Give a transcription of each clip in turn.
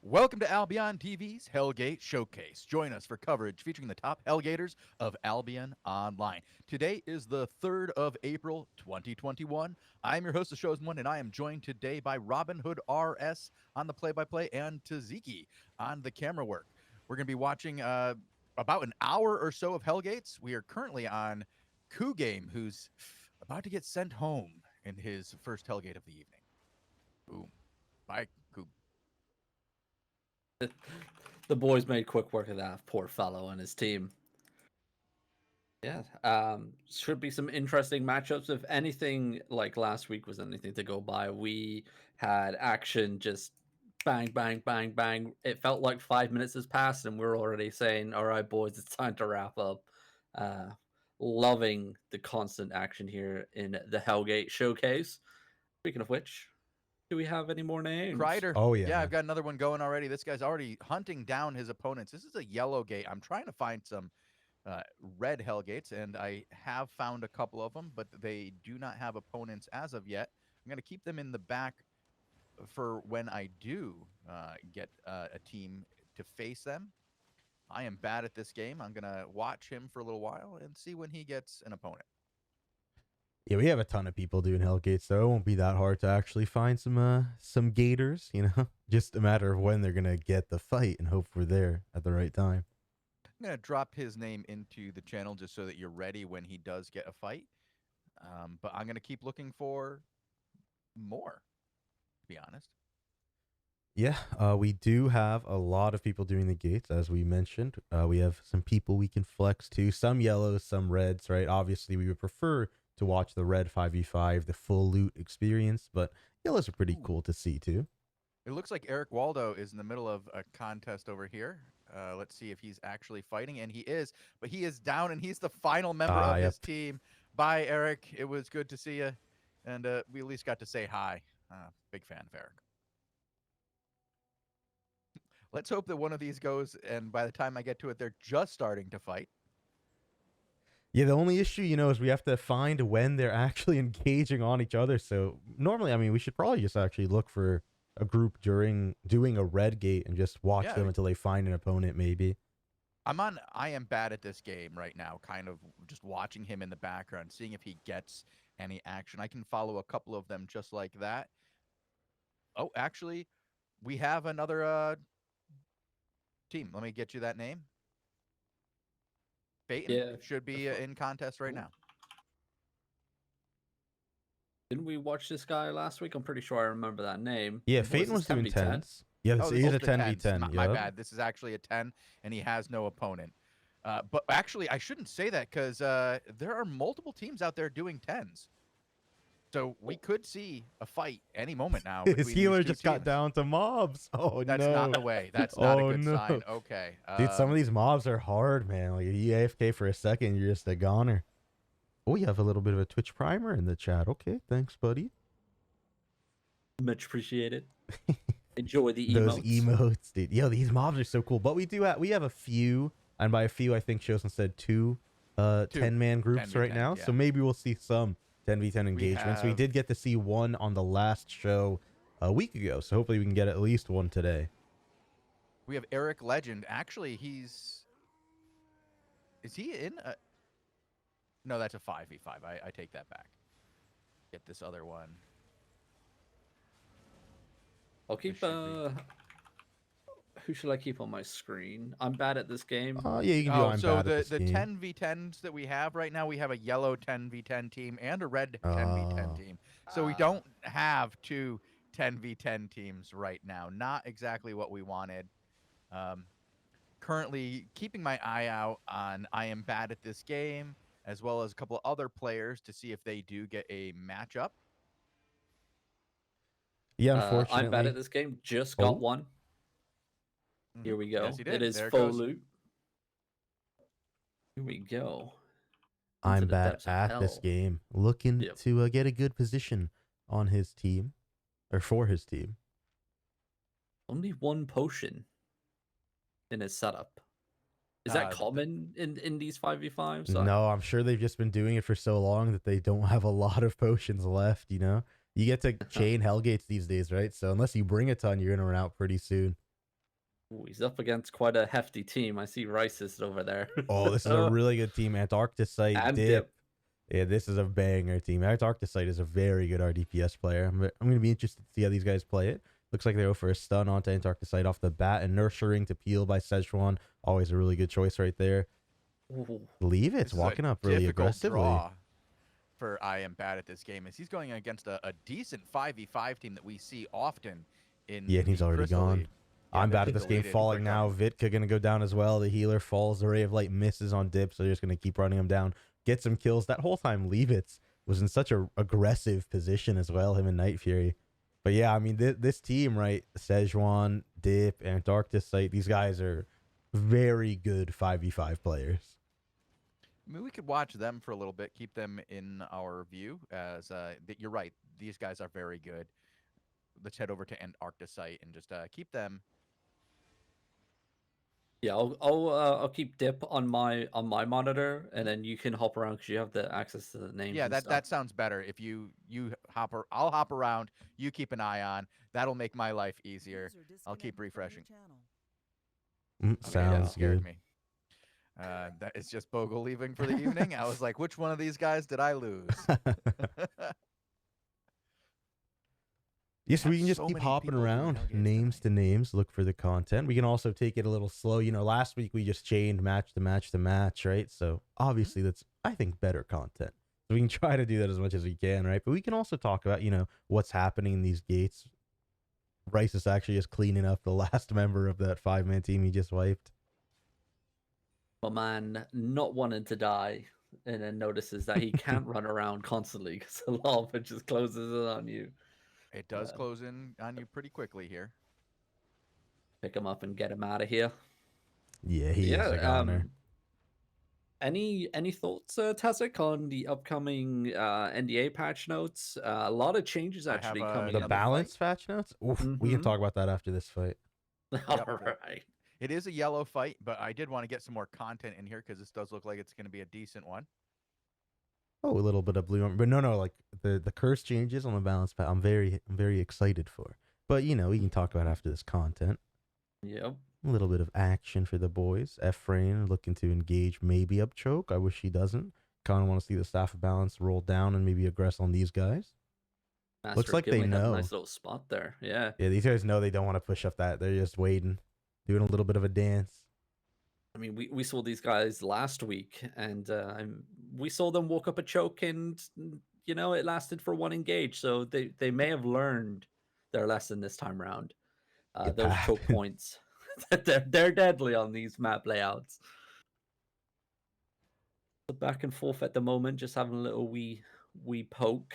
Welcome to Albion TV's Hellgate Showcase. Join us for coverage featuring the top Hellgaters of Albion Online. Today is the 3rd of April, 2021. I'm your host, the Shozen One, and I am joined today by Robinhoodrs on the play-by-play and Tazzik on the camera work. We're going to be watching about an hour or so of Hellgates. We are currently on Coup Game, who's about to get sent home in his first Hellgate of the evening. Boom. Bye, Coup. The boys made quick work of that poor fellow and his team. Yeah, should be some interesting matchups. If anything, like last week was anything to go by, we had action just bang, bang, bang, bang. It felt like 5 minutes has passed, and we're already saying, "All right, boys, it's time to wrap up." Loving the constant action here in the Hellgate showcase. Speaking of which, do we have any more names? Kreider. Oh, yeah. Yeah, I've got another one going already. This guy's already hunting down his opponents. This is a yellow gate. I'm trying to find some red Hellgates, and I have found a couple of them, but they do not have opponents as of yet. I'm going to keep them in the back for when I do get a team to face them. I am bad at this game. I'm going to watch him for a little while and see when he gets an opponent. Yeah, we have a ton of people doing Hellgate, so it won't be that hard to actually find some gators, you know? Just a matter of when they're gonna get the fight and hope we're there at the right time. I'm going to drop his name into the channel just so that you're ready when he does get a fight. But I'm going to keep looking for more, to be honest. Yeah, we do have a lot of people doing the gates, as we mentioned. We have some people we can flex to, some yellows, some reds, right? Obviously, we would prefer to watch the red 5v5, the full loot experience, but yellows are pretty cool to see too. It looks like Eric Waldo is in the middle of a contest over here. Let's see if he's actually fighting, and he is, but he is down, and he's the final member of his team. Bye, Eric. It was good to see you, and we at least got to say hi. Big fan of Eric. Let's hope that one of these goes, and by the time I get to it, they're just starting to fight. Yeah, the only issue, you know, is we have to find when they're actually engaging on each other. So normally, I mean, we should probably just actually look for a group during doing a red gate and just watch them until they find an opponent, maybe. I am bad at this game right now, kind of just watching him in the background, seeing if he gets any action. I can follow a couple of them just like that. Oh, actually, we have another team. Let me get you that name. Phaeton should be in contest right now. Didn't we watch this guy last week? I'm pretty sure I remember that name. Yeah, Phaeton was doing 10s. Yeah, this is a 10v10. My bad. This is actually a 10, and he has no opponent. But actually, I shouldn't say that because there are multiple teams out there doing 10s. So we could see a fight any moment now. His healer just got down to mobs. Oh, no. That's not the way. That's not a good sign. Okay. Dude, some of these mobs are hard, man. Like, you AFK for a second, you're just a goner. Oh, you have a little bit of a Twitch primer in the chat. Okay, thanks, buddy. Much appreciated. Enjoy the emotes. Those emotes, dude. Yo, these mobs are so cool. But we have a few, and by a few, I think Shozen said two 10-man groups right now. Yeah. So maybe we'll see some 10v10 engagements. We did get to see one on the last show a week ago, so hopefully we can get at least one today. We have Eric Legend. Actually, is he in a... No, that's a 5v5. I take that back. Get this other one. I'll keep who should I keep on my screen? I'm bad at this game. Yeah, you can do I'm so bad at this the game. 10v10s that we have right now, we have a yellow 10v10 team and a red 10v10 team. So we don't have two 10v10 teams right now. Not exactly what we wanted. Currently keeping my eye out on I am bad at this game, as well as a couple of other players to see if they do get a matchup. Yeah, unfortunately. I'm bad at this game. Just got one. Here we go. Yes, it is full loot. Here we go. I'm bad at this game. Looking to get a good position on his team, or for his team. Only one potion in his setup. Is that common in these 5v5s? No, I'm sure they've just been doing it for so long that they don't have a lot of potions left, you know? You get to chain Hellgates these days, right? So unless you bring a ton, you're going to run out pretty soon. Ooh, he's up against quite a hefty team. I see Rice's over there. Oh, this is a really good team. Antarcticite, And Dip. Dip. Yeah, this is a banger team. Antarcticite is a very good RDPS player. I'm going to be interested to see how these guys play it. Looks like they go for a stun onto Antarcticite off the bat, and Nurturing to Peel by Szechuan. Always a really good choice right there. Ooh. Leave This it's is a walking up really difficult aggressively. draw for I Am Bad at this game is he's going against a decent 5v5 team that we see often in Yeah, and he's the already Crystal gone. League. Yeah, I'm they've bad at been this game. deleted Falling quick now. on. Vitka going to go down as well. The healer falls. The Ray of Light misses on Dip, so they're just going to keep running him down. Get some kills. That whole time, Leavitz was in such a aggressive position as well, him and Night Fury. But yeah, I mean, this team, right? Szechuan, Dip, Antarcticite, these guys are very good 5v5 players. I mean, we could watch them for a little bit, keep them in our view. As you're right, these guys are very good. Let's head over to Antarcticite and just keep them. Yeah, I'll keep Dip on my monitor, and then you can hop around because you have the access to the names. Yeah, and that stuff. sounds better. If you I'll hop around. You keep an eye on. That'll make my life easier. I'll keep refreshing. Okay, that Sounds scared good. me. That it's just Bogle leaving for the evening. I was like, which one of these guys did I lose? Yes, we Have can just so keep many hopping people doing around, Hellgates names to tonight. names, look for the content. We can also take it a little slow. You know, last week we just chained match to match to match, right? So obviously that's, I think, better content. So we can try to do that as much as we can, right? But we can also talk about, you know, what's happening in these gates. Rice is actually just cleaning up the last member of that 5-man team he just wiped. My man not wanting to die, and then notices that he can't run around constantly because the lava just closes in on you. It does close in on you pretty quickly here. Pick him up and get him out of here. Yeah, he is a goner. Any thoughts, Tazzik, on the upcoming NDA patch notes? A lot of changes I have, actually coming The up. another balance patch notes? Oof, we can Mhm. talk about that after this fight. All Yep. right. It is a yellow fight, but I did want to get some more content in here because this does look like it's going to be a decent one. Oh, a little bit of blue, but no, like the curse changes on the balance patch. I'm very excited for. But you know, we can talk about after this content. Yep. A little bit of action for the boys. Ephraim looking to engage, maybe up choke. I wish he doesn't. Kind of want to see the staff of balance roll down and maybe aggress on these guys. Looks like they Gimli had a know. nice little spot there. Yeah. Yeah, these guys know they don't want to push up that. They're just waiting, doing a little bit of a dance. I mean, we saw these guys last week, and we saw them walk up a choke, and you know it lasted for one engage. So they may have learned their lesson this time around. It Those choke happened. points, they're deadly on these map layouts. So back and forth at the moment, just having a little wee poke.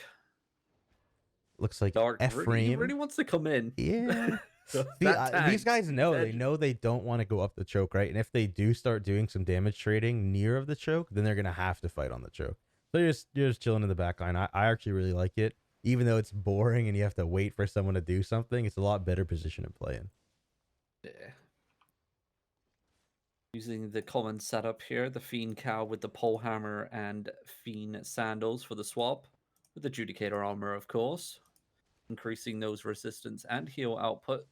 Looks like Dark Ephraim really wants to come in. Yeah. See, That these tank, guys know dead. they know they don't want to go up the choke, right? And if they do start doing some damage trading near of the choke, then they're gonna have to fight on the choke. So you're just chilling in the back line. I actually really like it, even though it's boring and you have to wait for someone to do something. It's a lot better position to play in. Yeah. Using the common setup here, the Fiend Cow with the pole hammer and Fiend sandals for the swap, with the Judicator armor, of course, increasing those resistance and heal output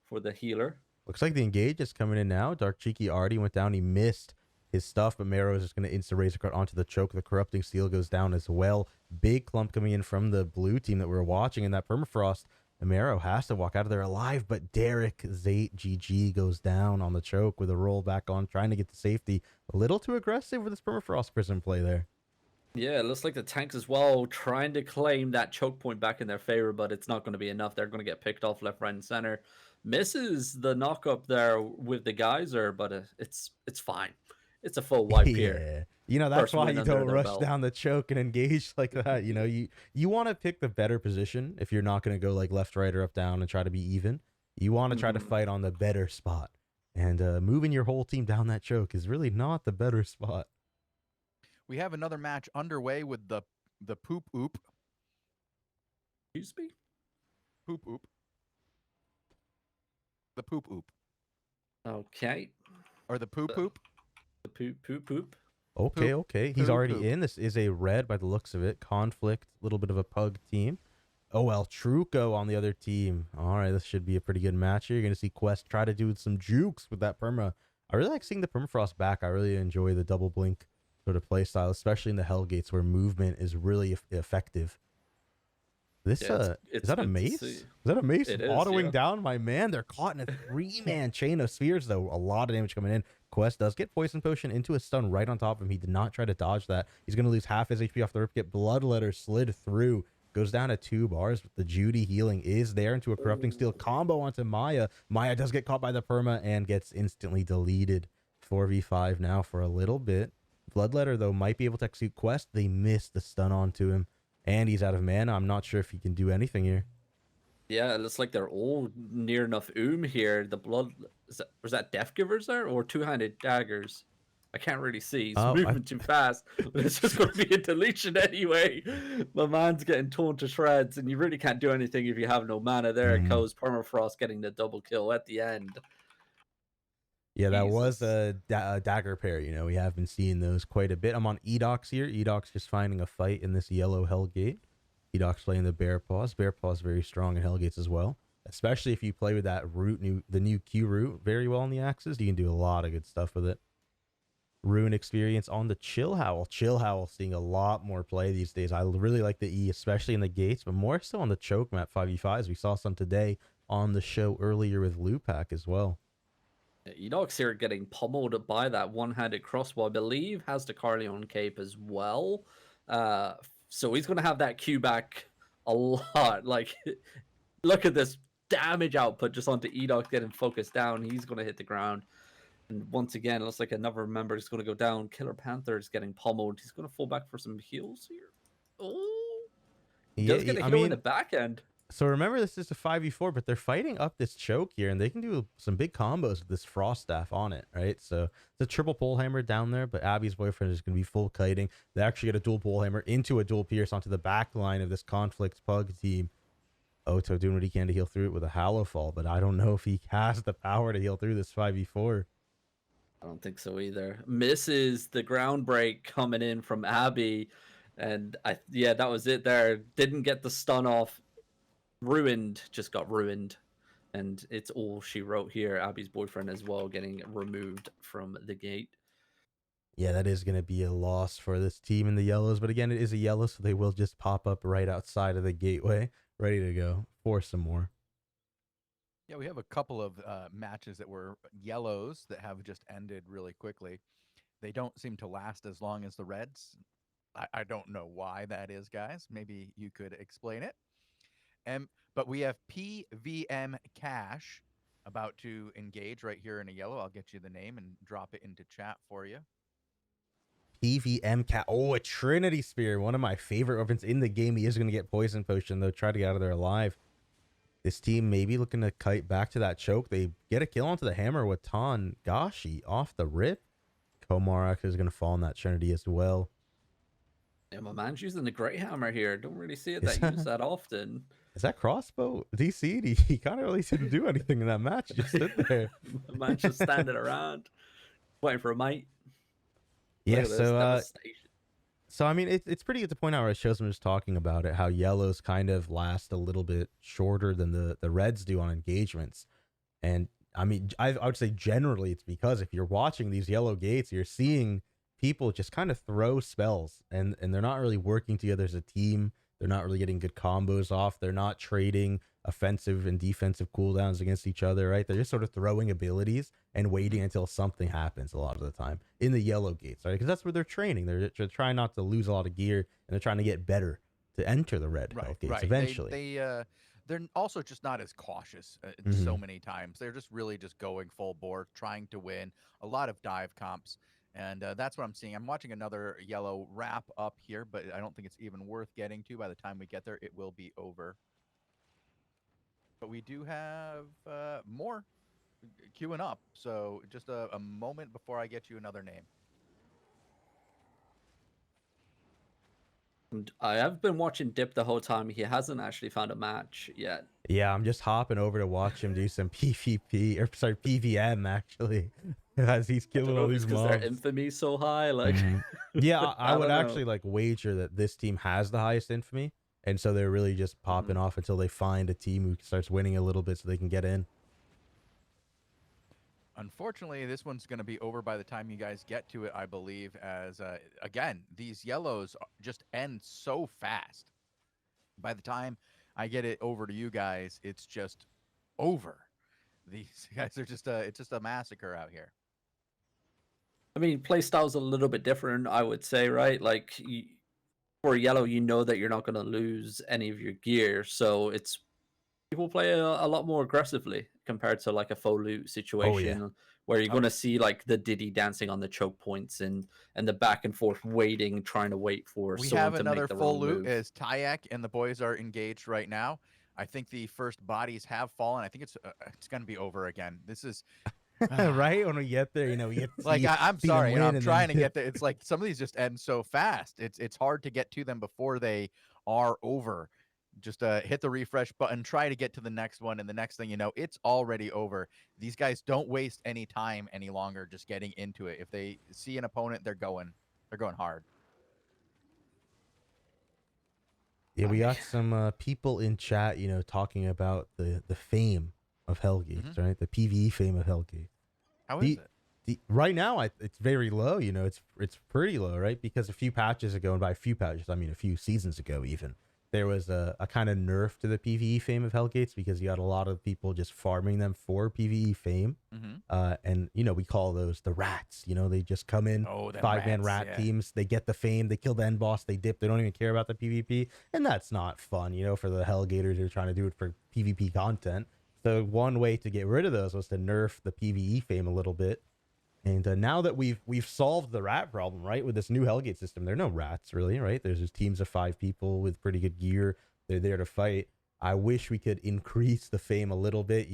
for the healer. Looks like the engage is coming in now. Dark Cheeky already went down. He missed his stuff, but Marrow is just going to insta razor cut onto the choke. The corrupting steel goes down as well. Big clump coming in from the blue team that we were watching in that permafrost. Marrow has to walk out of there alive, but Derek Zate GG goes down on the choke with a roll back on, trying to get to safety. A little too aggressive with his permafrost prison play there. Yeah, it looks like the tanks as well trying to claim that choke point back in their favor, but it's not going to be enough. They're going to get picked off left, right, and center. Misses the knock up there with the geyser, but it's fine. It's a full wipe here. You know, that's First why win you under don't their rush belt. down the choke and engage like that. You know, you want to pick the better position if you're not going to go like left, right, or up, down and try to be even. You want to try to fight on the better spot. And moving your whole team down that choke is really not the better spot. We have another match underway with the poop oop. Excuse me? Poop oop. The poop oop. Okay. Or the poop oop. The poop. Okay. He's Poop, already poop. in. This is a red by the looks of it. Conflict, little bit of a pug team. Oh, El Truco on the other team. All right, this should be a pretty good match here. You're going to see Quest try to do some jukes with that perma. I really like seeing the permafrost back. I really enjoy the double blink sort of play style, especially in the Hellgates where movement is really effective. This is that a mace? Is that a mace autoing down my man? They're caught in a 3-man chain of spheres, though. A lot of damage coming in. Quest does get poison potion into a stun right on top of him. He did not try to dodge that. He's going to lose half his HP off the rip. Get Bloodletter slid through. Goes down to 2 bars, but the Judy healing is there into a corrupting steel combo onto Maya. Maya does get caught by the perma and gets instantly deleted. 4v5 now for a little bit. Bloodletter, though, might be able to execute Quest. They missed the stun onto him, and he's out of mana. I'm not sure if he can do anything here. Yeah, it looks like they're all near enough here. The blood, was that Death Givers there or 2-handed daggers? I can't really see. He's moving too fast. But it's just going to be a deletion anyway. My man's getting torn to shreds, and you really can't do anything if you have no mana there. Because Permafrost getting the double kill at the end. Yeah, that was a dagger pair. You know, we have been seeing those quite a bit. I'm on Edox here. Edox just finding a fight in this yellow Hellgate. Edox playing the Bear Paws. Bear Paws very strong in Hellgates as well. Especially if you play with that root, the new Q root very well on the axes. You can do a lot of good stuff with it. Rune experience on the Chill Howl. Chill Howl seeing a lot more play these days. I really like the E, especially in the gates, but more so on the choke map 5v5s. We saw some today on the show earlier with Lupac as well. Edox here getting pummeled by that one-handed crossbow. I believe has the Carleon cape as well. So he's going to have that Q back a lot. Like, look at this damage output just onto Edox getting focused down. He's going to hit the ground. And once again, it looks like another member is going to go down. Killer Panther is getting pummeled. He's going to fall back for some heals here. Oh, he does get a heal in the back end. So remember, this is a 5v4, but they're fighting up this choke here, and they can do some big combos with this Frost Staff on it, right? So it's a triple pole hammer down there, but Abby's boyfriend is going to be full kiting. They actually get a dual pole hammer into a dual pierce onto the back line of this Conflict Pug team. Oto doing what he can to heal through it with a Hallow Fall, but I don't know if he has the power to heal through this 5v4. I don't think so either. Misses the ground break coming in from Abby, and yeah, that was it there. Didn't get the stun off. Ruined, just got ruined, and it's all she wrote here. Abby's boyfriend as well getting removed from the gate. Yeah, that is going to be a loss for this team in the yellows, but again, it is a yellow, so they will just pop up right outside of the gateway, ready to go for some more. Yeah, we have a couple of matches that were yellows that have just ended really quickly. They don't seem to last as long as the reds. I don't know why that is, guys. Maybe you could explain it. But we have PVM Cash about to engage right here in a yellow. I'll get you the name and drop it into chat for you. PVM Cash. Oh, a Trinity Spear. One of my favorite weapons in the game. He is going to get Poison Potion, though. Try to get out of there alive. This team maybe looking to kite back to that choke. They get a kill onto the hammer with Tangashi off the rip. Komarak is going to fall on that Trinity as well. Yeah, my man's using the Grey Hammer here. Don't really see it used that often. Is that crossbow? DC? He kind of really didn't do anything in that match. Just stood there. My man's just standing around, waiting for a mate. Yeah, so I mean, it's pretty good to point out, where Shozen was talking about it, how yellows kind of last a little bit shorter than the reds do on engagements. And I mean, I would say generally it's because if you're watching these yellow gates, you're seeing people just kind of throw spells, and they're not really working together as a team. They're not really getting good combos off. They're not trading offensive and defensive cooldowns against each other, right? They're just sort of throwing abilities and waiting until something happens a lot of the time in the yellow gates, right? Because that's where they're training. They're trying not to lose a lot of gear, and they're trying to get better to enter the red gates eventually. They're also just not as cautious so many times. They're just really just going full bore, trying to win. A lot of dive comps. And that's what I'm seeing. I'm watching another yellow wrap up here, but I don't think it's even worth getting to. By the time we get there, it will be over. But we do have more queuing up. So just a moment before I get you another name. I have been watching Dip the whole time. He hasn't actually found a match yet. Yeah, I'm just hopping over to watch him do some PVM actually, as he's killing all these mobs. Their infamy so high, like. Yeah, I would actually like wager that this team has the highest infamy. And so they're really just popping off until they find a team who starts winning a little bit so they can get in. Unfortunately, this one's going to be over by the time you guys get to it, I believe, as, again, these yellows just end so fast. By the time I get it over to you guys, it's just over. These guys are just it's just a massacre out here. I mean, playstyle's a little bit different, I would say, right? Like, for yellow, you know that you're not going to lose any of your gear, so it's people play a lot more aggressively compared to like a faux loot situation where you're going to see like the Diddy dancing on the choke points and the back and forth waiting, trying to wait for We someone have to another make the full wrong loot move. as Tazzik and the boys are engaged right now. I think the first bodies have fallen. I think it's going to be over again. This is Right when we get there, we get to like see, I'm see them sorry, win I'm and trying to then get there. It's like some of these just end so fast. It's hard to get to them before they are over. Just hit the refresh button, try to get to the next one, and the next thing you know, it's already over. These guys don't waste any time any longer just getting into it. If they see an opponent, they're going hard. Yeah, we got some people in chat, talking about the fame of Hellgate, right? The PvE fame of Hellgate. How is it? Right now, it's very low. It's pretty low, right? Because a few patches ago, and by a few patches, I mean a few seasons ago, even there was a kind of nerf to the PvE fame of Hellgates because you got a lot of people just farming them for PvE fame, and we call those the rats. They just come in, 5-man rat teams. They get the fame, they kill the end boss, they dip. They don't even care about the PvP, and that's not fun, for the Hellgaters who are trying to do it for PvP content. So one way to get rid of those was to nerf the PvE fame a little bit. And now that we've solved the rat problem, right, with this new Hellgate system, there are no rats really, right? There's just teams of 5 people with pretty good gear. They're there to fight. I wish we could increase the fame a little bit,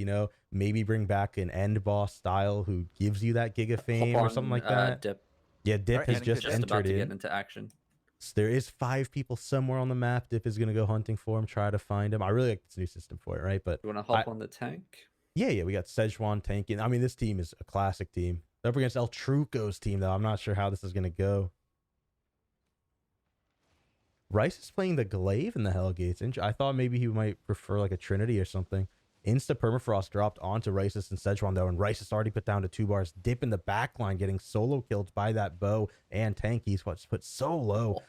maybe bring back an end boss style who gives you that giga fame or something like that. Dip. Yeah, Dip Right, has just about entered to in. get into action. So there is 5 people somewhere on the map. Dip is going to go hunting for him, try to find him. I really like this new system for it, right? But you want to hop on the tank? Yeah, we got Szechuan tanking. I mean, this team is a classic team. Up against El Truco's team, though. I'm not sure how this is going to go. Rice is playing the Glaive in the Hellgates. I thought maybe he might prefer like a Trinity or something. Insta Permafrost dropped onto Rice's and Szechuan, though, and Rice is already put down to 2 bars. Dip in the backline, getting solo killed by that bow and tank. He's put so low.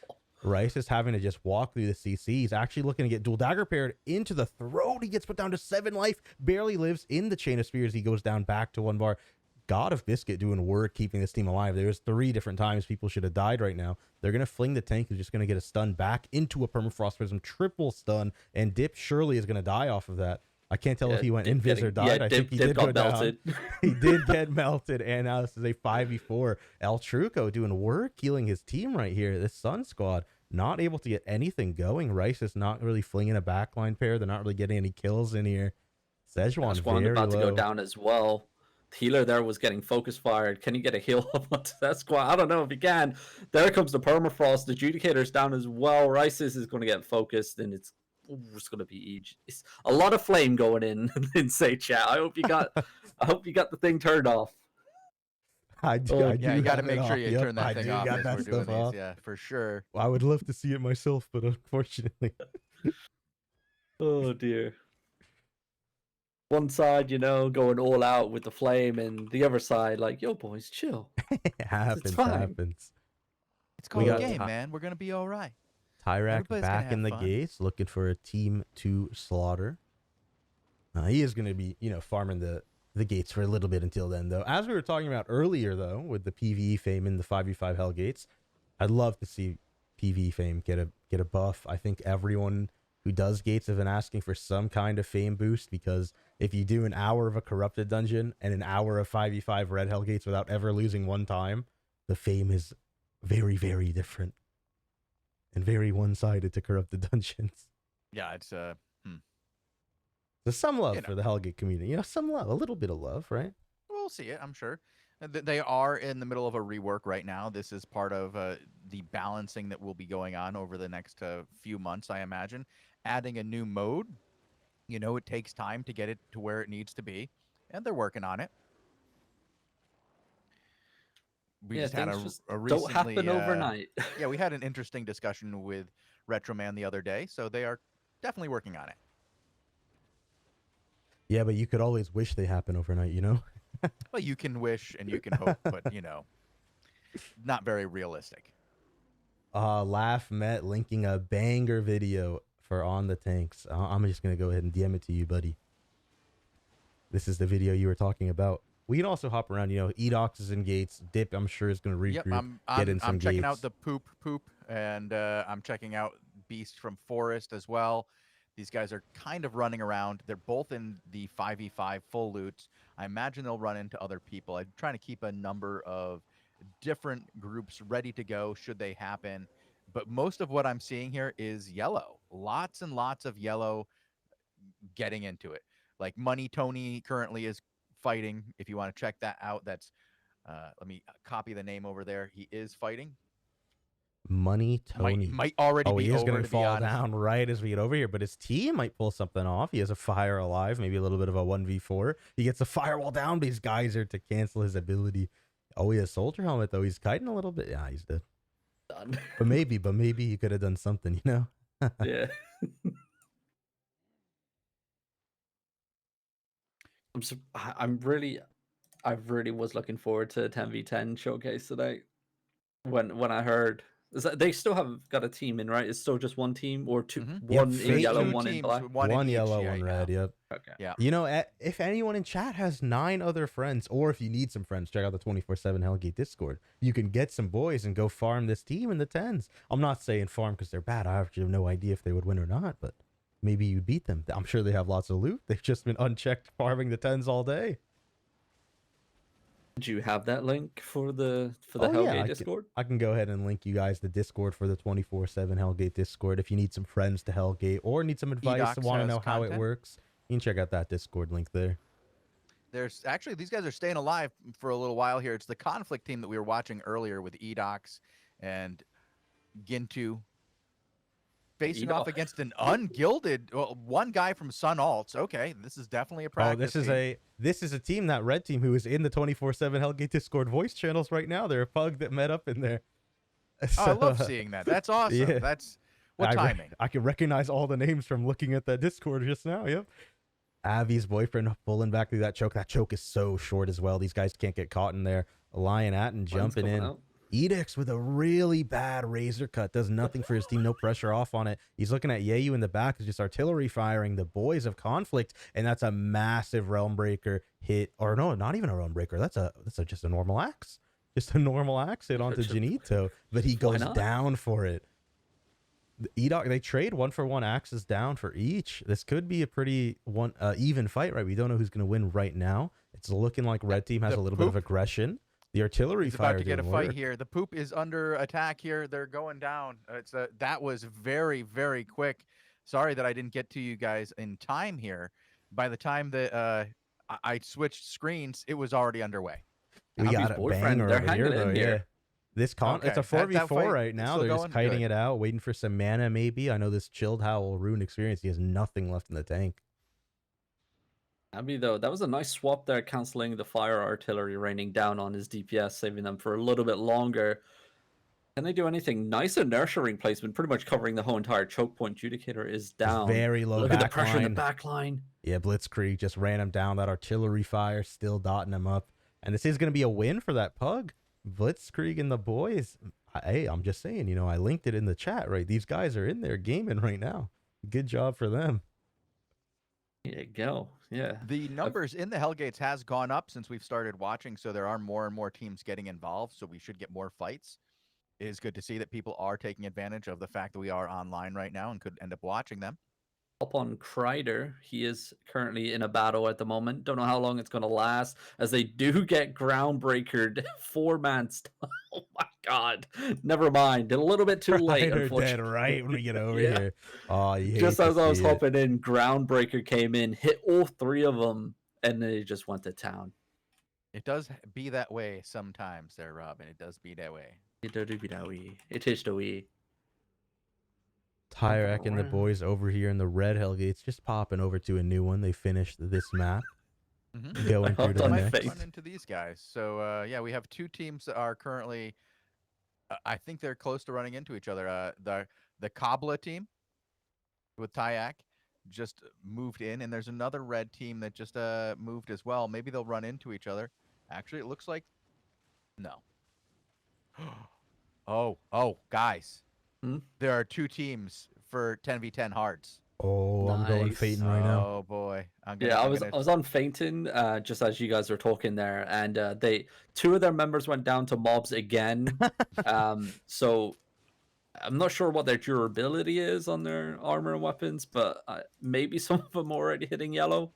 Rice is having to just walk through the CC. He's actually looking to get dual dagger paired into the throat. He gets put down to 7 life. Barely lives in the chain of spears. He goes down back to 1 bar. God of Biscuit doing work keeping this team alive. There was 3 different times people should have died right now. They're going to fling the tank, who's just going to get a stun back into a Permafrost Prism. Triple stun, and Dip surely is going to die off of that. I can't tell if he went invis or died. I think he did go down. He did get melted, and now this is a 5v4. El Truco doing work, healing his team right here. This Sun Squad not able to get anything going. Rice is not really flinging a backline pair. They're not really getting any kills in here. Szechuan very about low. To go down as well. The healer there was getting focus fired. Can he get a heal up onto that squad? I don't know if he can. There comes the Permafrost. The Adjudicator's down as well. Rice's is going to get focused, and it's going to be it's a lot of flame going in say chat. I hope you got the thing turned off. I do you got to make sure you turn that I thing off got as that we're doing stuff off. these. Yeah, for sure. Well, I would love to see it myself, but unfortunately. Oh dear. One side, going all out with the flame, and the other side, like, yo, boys, chill. It happens. It's called a game, man. We're going to be all right. Tyrak back in the gates, looking for a team to slaughter. He is going to be, farming the gates for a little bit until then, though. As we were talking about earlier, though, with the PvE fame in the 5v5 Hellgates, I'd love to see PvE fame get a buff. I think everyone who does gates have been asking for some kind of fame boost, because if you do an hour of a corrupted dungeon and an hour of 5v5 red Hellgates without ever losing one time, the fame is very, very different and very one-sided to corrupted dungeons. Yeah, it's There's some love for the Hellgate community. Some love, a little bit of love, right? We'll see it, I'm sure. They are in the middle of a rework right now. This is part of the balancing that will be going on over the next few months, I imagine. Adding a new mode, it takes time to get it to where it needs to be, and they're working on it. we Yeah, just had things just a don't recently happen overnight. yeah, we had an interesting discussion with Retroman the other day, so they are definitely working on it. Yeah, but you could always wish they happen overnight, you know? Well, you can wish and you can hope, but not very realistic. Laugh Met linking a banger video for On the Tanks. I'm just going to go ahead and DM it to you, buddy. This is the video you were talking about. We can also hop around, Edoxes and Gates. Dip, I'm sure, is going to regroup, Yep, get in some I'm checking gates. out the poop, and I'm checking out Beast from Forest as well. These guys are kind of running around. They're both in the 5v5 full loot. I imagine they'll run into other people. I'm trying to keep a number of different groups ready to go should they happen. But most of what I'm seeing here is yellow. Lots and lots of yellow getting into it. Like Money Tony currently is fighting. If you want to check that out, that's let me copy the name over there. He is fighting. Money Tony. Might already be he is over, going to to be fall honest. down right as we get over here, but his team might pull something off. He has a fire alive, maybe a little bit of a 1v4. He gets the firewall down, but these guys are to cancel his ability. Oh, he has soldier helmet, though. He's kiting a little bit. Yeah, he's dead. Done. But maybe he could have done something, Yeah. I really was looking forward to 10v10 showcase today. When I heard they still have got a team in, right? It's still just one team or two, one Yep, in yellow, two one in teams, black. one in yellow, each, one right red. now. Yep. Okay. Yeah. If anyone in chat has 9 other friends, or if you need some friends, check out the 24/7 Hellgate Discord. You can get some boys and go farm this team in the 10s. I'm not saying farm because they're bad. I actually have no idea if they would win or not, but maybe you beat them. I'm sure they have lots of loot. They've just been unchecked farming the 10s all day. Do you have that link for the Oh, Hellgate yeah, Discord? I can go ahead and link you guys the Discord for the 24/7 Hellgate Discord. If you need some friends to Hellgate or need some advice Edox and want to has know how it content. works, you can check out that Discord link there. There's actually, these guys are staying alive for a little while here. It's the conflict team that we were watching earlier with Edox and Gintu facing off against an ungilded one guy from Sun Alts. Okay, this is definitely a practice. This is a team, that red team, who is in the 24/7 Hellgate Discord voice channels right now. They're a pug that met up in there. So, I love seeing that. That's awesome. Yeah. That's what timing. I can recognize all the names from looking at that Discord just now. Yep. Avi's boyfriend pulling back through that choke. That choke is so short as well. These guys can't get caught in there. Lion Atten jumping in. Out. Edix with a really bad razor cut. Does nothing for his team. No pressure off on it. He's looking at Yeyu in the back. It's just artillery firing. The boys of conflict. And that's a massive realm breaker hit. Or no, not even a realm breaker. That's just a normal axe. Just a normal axe hit onto Janito. But he goes down for it. Edox, they trade 1-for-1 axes down for each. This could be a pretty even fight, right? We don't know who's going to win right now. It's looking like red team has a little bit of aggression. The artillery fire about to get a fight work. here. The poop is under attack here. They're going down. That was very, very quick. Sorry that I didn't get to you guys in time here. By the time that I switched screens, it was already underway. We got a banger over here, though. Yeah. It's a 4v4 right now. They're just kiting it out, waiting for some mana, maybe. I know this Chilled Howl Rune experience. He has nothing left in the tank. Abby, though, that was a nice swap there, canceling the fire artillery raining down on his DPS, saving them for a little bit longer. Can they do anything? Nice inertia ring placement, pretty much covering the whole entire choke point. Judicator is down. Very low. Look at the pressure in the back line. Yeah, Blitzkrieg just ran him down. That artillery fire still dotting him up. And this is going to be a win for that pug. Blitzkrieg and the boys. Hey, I'm just saying, I linked it in the chat, right? These guys are in there gaming right now. Good job for them. There you go. Yeah. The numbers in the Hellgates has gone up since we've started watching, so there are more and more teams getting involved, so we should get more fights. It is good to see that people are taking advantage of the fact that we are online right now and could end up watching them. Up on Kreider, he is currently in a battle at the moment. Don't know how long it's going to last, as they do get groundbreakered. 4-man style. Oh my god. Never mind. A little bit too late, unfortunately. Dead right when we get over here. Oh, just as I was hopping in, groundbreaker came in, hit all 3 of them, and they just went to town. It does be that way sometimes there, Robin. It does be that way. It does be that way. It is the way. Tyrek and the boys over here in the red Hellgates just popping over to a new one. They finished this map. going through to the On Might next. Fate. run into these guys. So yeah, we have two teams that are currently. I think they're close to running into each other. The Kabla team with Tazzik just moved in, and there's another red team that just moved as well. Maybe they'll run into each other. Actually, it looks like no. Oh, guys, Hmm? there are two teams for 10v10 hards. Oh, I'm going Nice. Phaeton right now. Oh boy, I'm gonna. Yeah, I I'm was gonna- I was on Fainton just as you guys were talking there, and two of their members went down to mobs again. So I'm not sure what their durability is on their armor and weapons, but maybe some of them are already hitting yellow.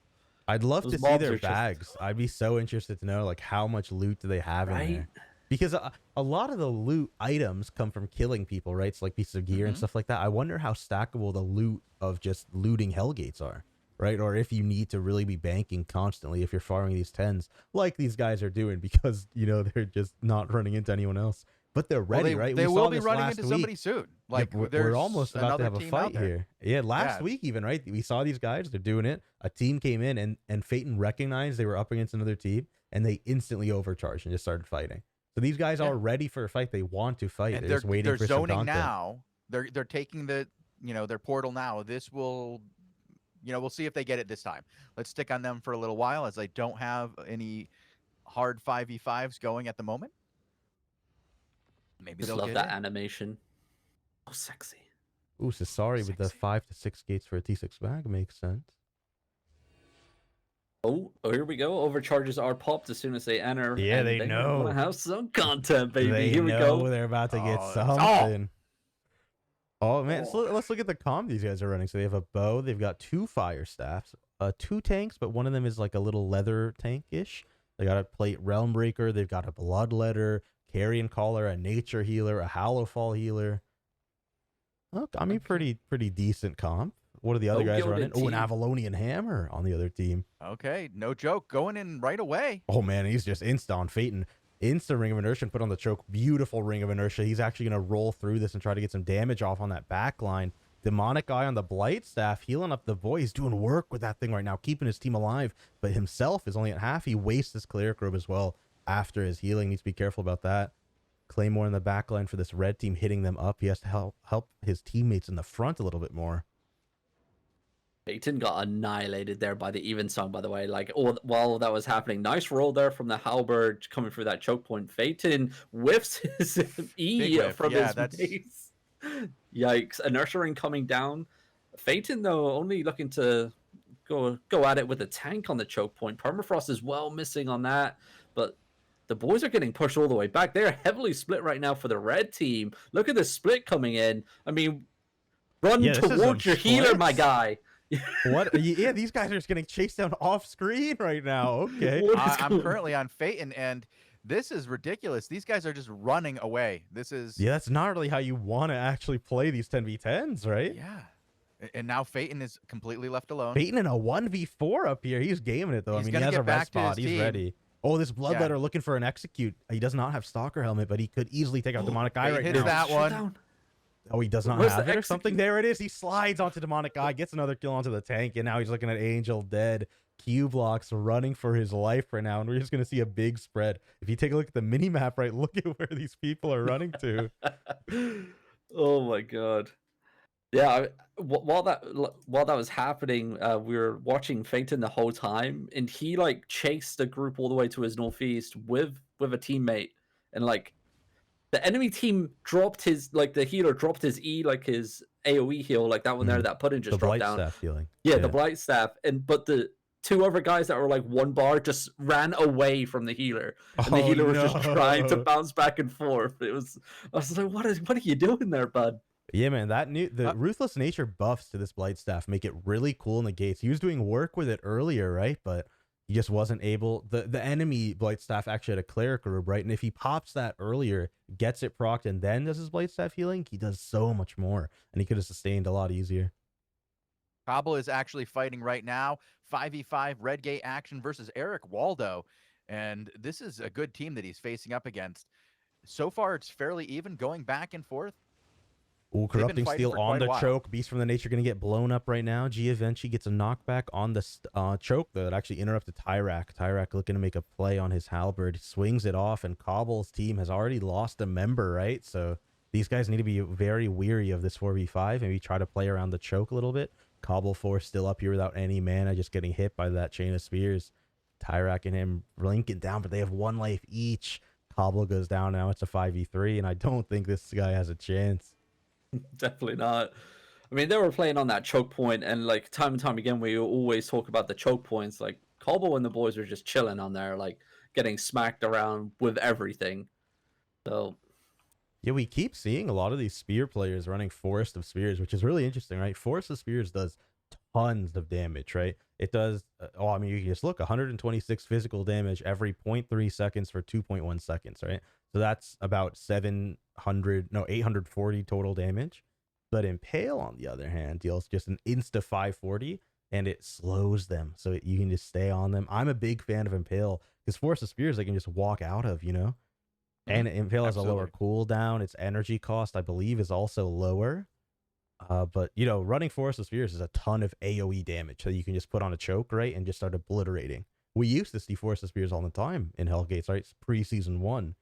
I'd love Those to see mobs their are just- bags. I'd be so interested to know like how much loot do they have in Right? there. Because a lot of the loot items come from killing people, right? It's like pieces of gear and Mhm. stuff like that. I wonder how stackable the loot of just looting Hellgates are, right? Or if you need to really be banking constantly if you're farming these 10s, like these guys are doing, because, you know, they're just not running into anyone else. But they're Well, ready, right? They We will saw be this running last into somebody week. soon. Yep, Like we're there's almost about to another have a team out fight there. here. Yeah, last Yeah. week even, right? We saw these guys, they're doing it. A team came in and Phaeton recognized they were up against another team, and they instantly overcharged and just started fighting. So these guys Yeah. are ready for a fight. They want to fight. And They're just waiting they're for some zoning content. now. They're taking the their portal now. This will we'll see if they get it this time. Let's stick on them for a little while as I don't have any hard 5v5s going at the moment. Maybe Just they'll love get that it. animation. Oh, sexy. Ooh, so sorry with the Sexy. 5 to 6 gates for a T6 bag makes sense. Oh, here we go. Overcharges are popped as soon as they enter. Yeah, and they are know. gonna have some content, baby. They Here we know go. they're about to get Oh, something. Oh man, so Oh. let's look at the comm these guys are running. So they have a bow, they've got 2 fire staffs, 2 tanks, but one of them is like a little leather tank-ish. They got a plate realm breaker, they've got a bloodletter, carrion caller, a nature healer, a hallowfall healer. Look, I mean, Okay. pretty decent comp. What are the other Oh, guys gilded running? Oh, an team. Avalonian hammer on the other team. Okay, no joke. Going in right away. Oh man, he's just insta on Phaeton. Insta ring of inertia and put on the choke. Beautiful ring of inertia. He's actually going to roll through this and try to get some damage off on that back line. Demonic Eye on the Blight Staff, healing up the boy. He's doing work with that thing right now, keeping his team alive, but himself is only at half. He wastes his Cleric Robe as well after his healing. Needs to be careful about that. Claymore in the back line for this red team, hitting them up. He has to help his teammates in the front a little bit more. Peyton got annihilated there by the even song, by the way. Like, while that was happening, nice roll there from the halberd coming through that choke point. Phaeton whiffs his E Big whiff. from Yeah, his that's- base. Yikes. Inertia ring coming down. Phaeton, though, only looking to go at it with a tank on the choke point. Permafrost is well missing on that, but the boys are getting pushed all the way back. They're heavily split right now for the red team. Look at the split coming in. I mean, run Yeah, this is some towards your healer, my splits. guy. What? Yeah, these guys are just getting chased down off screen right now. Okay. What is I'm going- currently on Phaeton, and this is ridiculous. These guys are just running away. This is Yeah, that's not really how you want to actually play these 10v10s, right? yeah. And now Phaeton is completely left alone. Peyton in a 1v4 up here. He's gaming it, though. He's I mean, he gonna has get a red back to his spot. He's team. ready. Oh, this Bloodletter Yeah. looking for an execute. He does not have Stalker Helmet, but he could easily take out Demonic Eye He right hits now. that Shut one. down. Oh, he does not Where's have the it or something. execute? There it is. He slides onto Demonic Eye, gets another kill onto the tank, and now he's looking at Angel dead. Q blocks running for his life right now, and we're just going to see a big spread. If you take a look at the mini map, right, look at where these people are running to. Oh my god. Yeah, while that was happening, we were watching Phaeton the whole time, and he like chased the group all the way to his northeast with a teammate, and like the enemy team dropped his the healer dropped his E, like his AoE heal, like that one there Mhm. that Puddin just The dropped Blight down. Staff feeling. Yeah, the blight staff, but the two other guys that were like 1 bar just ran away from the healer, and the Oh, healer was just trying to no. bounce back and forth. I was like, what are you doing there, bud? Yeah, man, the ruthless nature buffs to this Blight Staff make it really cool in the gates. He was doing work with it earlier, right? But he just wasn't able. The enemy Blight Staff actually had a Cleric Robe, right? And if he pops that earlier, gets it procced, and then does his Blight Staff healing, he does so much more, and he could have sustained a lot easier. Kabul is actually fighting right now. 5v5 Redgate action versus Eric Waldo. And this is a good team that he's facing up against. So far, it's fairly even, going back and forth. Ooh, been Corrupting fighting Steel for on quite a the while. choke. Beast from the Nature going to get blown up right now. Givenchy gets a knockback on the choke that actually interrupted Tyrak. Tyrak looking to make a play on his halberd. Swings it off, and Cobble's team has already lost a member, right? So these guys need to be very weary of this 4v5. Maybe try to play around the choke a little bit. Cobble Force still up here without any mana, just getting hit by that chain of spears. Tyrak and him linking down, but they have 1 life each. Cobble goes down now. It's a 5v3, and I don't think this guy has a chance. Definitely not. I mean, they were playing on that choke point, and like time and time again, we always talk about the choke points. Like Cobble and the boys are just chilling on there, like getting smacked around with everything. So yeah, we keep seeing a lot of these spear players running Forest of Spears, which is really interesting, right? Forest of Spears does tons of damage, right? It does, I mean, you can just look, 126 physical damage every 0.3 seconds for 2.1 seconds, right? So that's about 840 total damage. But Impale, on the other hand, deals just an insta 540, and it slows them, so you can just stay on them. I'm a big fan of Impale, because Forest of Spears, they can just walk out of, you know? And Impale has a lower cooldown. Its energy cost, I believe, is also lower. But, you know, running Forest of Spears is a ton of AoE damage, so you can just put on a choke, right, and just start obliterating. We used to see Forest of Spears all the time in Hellgate, right? Pre-Season 1.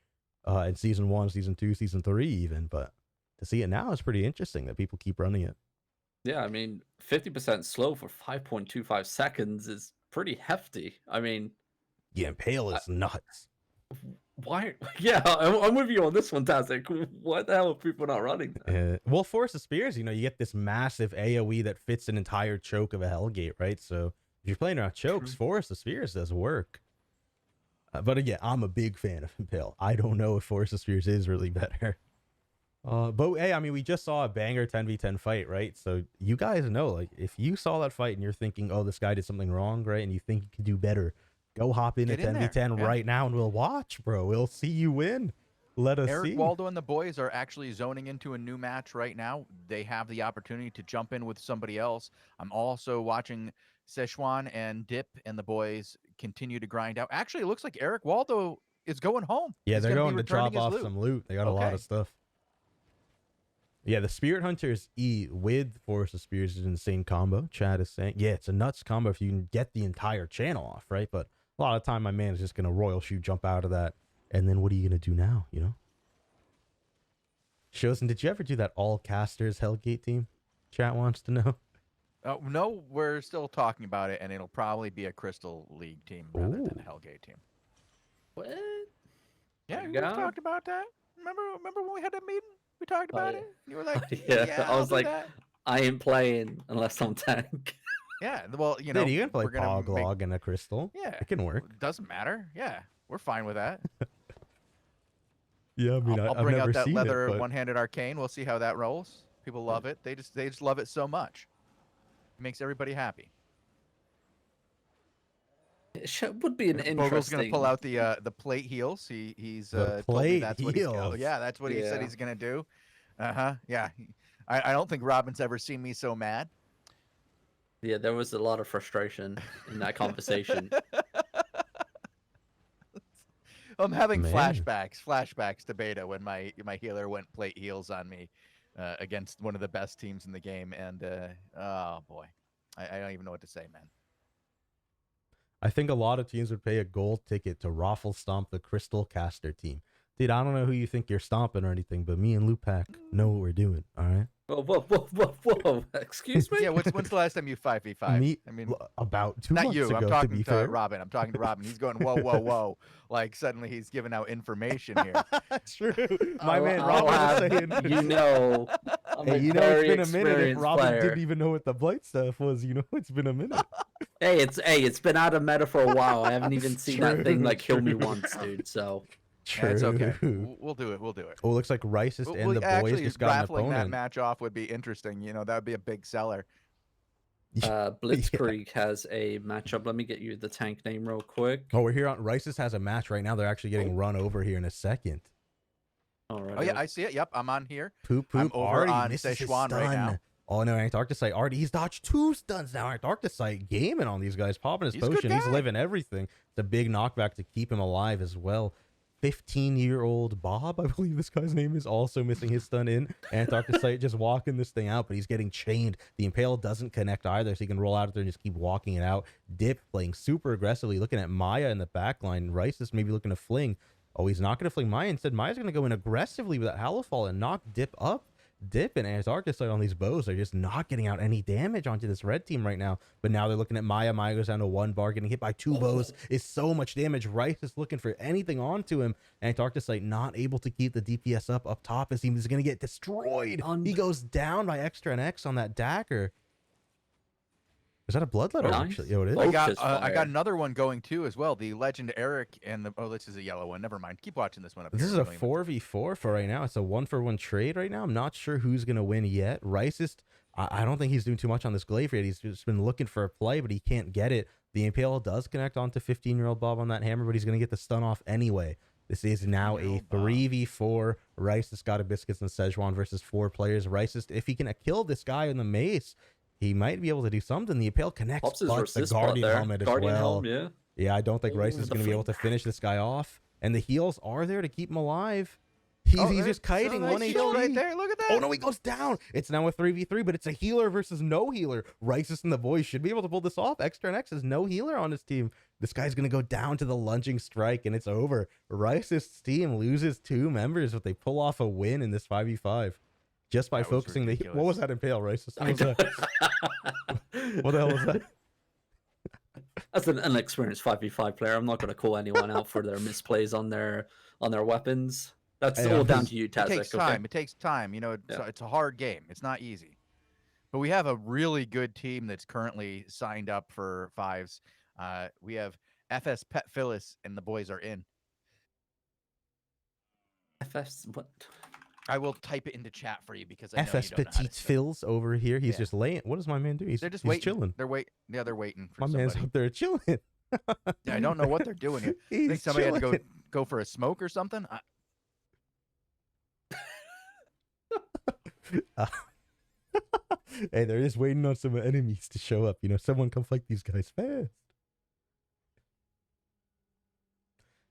In Season 1, Season 2, Season 3 even. But to see it now is pretty interesting that people keep running it. yeah, I mean, 50% slow for 5.25 seconds is pretty hefty. I mean, yeah, Impale is nuts. Why? Yeah, I'm with you on this one, Tazzik. Why the hell are people not running that? Well, Force of Spears, you know, you get this massive AoE that fits an entire choke of a Hellgate, right? So if you're playing around chokes, Force of Spears does work. But again, I'm a big fan of Impale. I don't know if Force of Spears is really better. But hey, I mean, we just saw a banger 10v10 fight, right? So you guys know, like, if you saw that fight and you're thinking, oh, this guy did something wrong, right? And you think you could do better, go hop in Get a in 10v10 there. right now and we'll watch, bro. We'll see you win. Let us Eric see. Waldo and the boys are actually zoning into a new match right now. They have the opportunity to jump in with somebody else. I'm also watching Szechuan and Dip and the boys continue to grind out. Actually, it looks like Eric Waldo is going home. Yeah, He's they're gonna going be to drop returning his off loot. some loot. They got a lot Okay. of stuff. Yeah, the Spirit Hunters E with Force of Spears is an insane combo. Chad is saying, yeah, it's a nuts combo if you can get the entire channel off, right? But a lot of time, my man is just going to royal shoot, jump out of that. And then what are you going to do now, you know? Shozen, did you ever do that all casters Hellgate team? Chat wants to know. No, we're still talking about it, and it'll probably be a Crystal League team rather than a Hellgate team. What? Yeah, Oh, we God. talked about that. Remember when we had that meeting? We talked about it. You were like, Yeah, yeah, I I'll was do like, that. I ain't playing unless I'm tank. Yeah, well, you know, Dude, you can play we're gonna Pog make- Log and a Crystal. Yeah, It can work. Doesn't matter. Yeah, we're fine with that. Yeah, I mean, I'll I've bring never out that seen leather it, but... one-handed arcane. We'll see how that rolls. People love it. They just love it so much. It makes everybody happy. It would be an interesting. Bogle's gonna pull out the plate heels. He's The told me plate that's what heels. yeah, that's what he said Yeah. he's gonna do. Yeah. I don't think Robin's ever seen me so mad. Yeah, there was a lot of frustration in that conversation. I'm having Man. flashbacks to beta when my healer went plate heels on me against one of the best teams in the game, and oh boy, I don't even know what to say, man. I think a lot of teams would pay a gold ticket to raffle stomp the Crystal Caster team. Dude, I don't know who you think you're stomping or anything, but me and Lupac know what we're doing, all right? Whoa. Excuse me? Yeah, when's the last time you 5v5? Me, I mean, about 2 not months you. ago, I'm to talking be to fair. Robin. I'm talking to Robin. He's going, whoa. Like suddenly he's giving out information here. True. My man I'll Robin have was saying... you know, I'm Hey, a you know, it's very been a minute. If experienced Robin player. didn't even know what the blight stuff was, you know, it's been a minute. Hey, it's been out of meta for a while. I haven't even seen that thing like kill me True. once, dude. So True. Yeah, it's okay. We'll do it. We'll do it. Oh, looks like Ricist and the boys Actually, just got an raffling that opponent. match off would be interesting. You know, that would be a big seller. Blitzkrieg has a matchup. Let me get you the tank name real quick. Oh, we're here on Ricist has a match right now. They're actually getting run over here in a second. All right. Oh yeah, I see it. Yep, I'm on here. Poop. I'm over Artie on misses his Szechuan right now. stun. Oh no, Antarcticite. Artie, he's dodged 2 stuns now. Antarcticite gaming on these guys, popping his He's a good potion. He's guy. living everything. It's a big knockback to keep him alive as well. 15-year-old Bob, I believe this guy's name is, also missing his stun in. Antarcticite just walking this thing out, but he's getting chained. The Impale doesn't connect either, so he can roll out there and just keep walking it out. Dip playing super aggressively, looking at Maya in the back line. Rice is maybe looking to fling. Oh, he's not going to fling Maya. Instead, Maya's going to go in aggressively with that Halifall and knock Dip up. Dip and Antarcticite on these bows are just not getting out any damage onto this red team right now. But now they're looking at Maya. Maya goes down to 1 bar. Getting hit by 2 bows is so much damage. Rice is looking for anything onto him. Antarcticite not able to keep the DPS up top as he's going to get destroyed. He goes down by Extra and X on that dagger. Is that a bloodletter? Nice. Actually, yeah, it is. I got another one going too as well. The Legend Eric and the this is a yellow one. Never mind. Keep watching this one up. This is a 4v4 for right now. It's a 1-for-1 trade right now. I'm not sure who's gonna win yet. Rice is. I don't think he's doing too much on this glaive yet. He's just been looking for a play, but he can't get it. The Impale does connect onto 15-year-old Bob on that hammer, but he's gonna get the stun off anyway. This is now a 3v4. Rice has got a Biscuits and Szechuan versus 4 players. Rice is, if he can kill this guy in the mace, he might be able to do something. The Impale connects, but the Guardian helmet as well. Yeah, I don't think Rice is going to be able to finish this guy off. And the heals are there to keep him alive. He's just kiting 1 HP. Right there. Look at that. Oh, no, he goes down. It's now a 3v3, but it's a healer versus no healer. Rice and the boys should be able to pull this off. Extra and X has no healer on his team. This guy's going to go down to the lunging strike, and it's over. Rice's team loses 2 members, but they pull off a win in this 5v5. Just by focusing the... What was that Impale, Rice? What the hell was that? As an inexperienced 5v5 player, I'm not going to call anyone out for their misplays on their weapons. That's all down to you, Tazzik. It takes time. Okay? It takes time. You know, it's a hard game. It's not easy. But we have a really good team that's currently signed up for 5s. We have FS Pet Phyllis, and the boys are in. FS what? I will type it into chat for you because I know FS you don't know Petite Phils over here. He's just laying. What does my man do? They're just waiting. Chilling. They're waiting for my somebody. man's up there chilling. Yeah, I don't know what they're doing here. I think somebody had to go for a smoke or something. Hey, they're just waiting on some enemies to show up. You know, someone come fight these guys fast.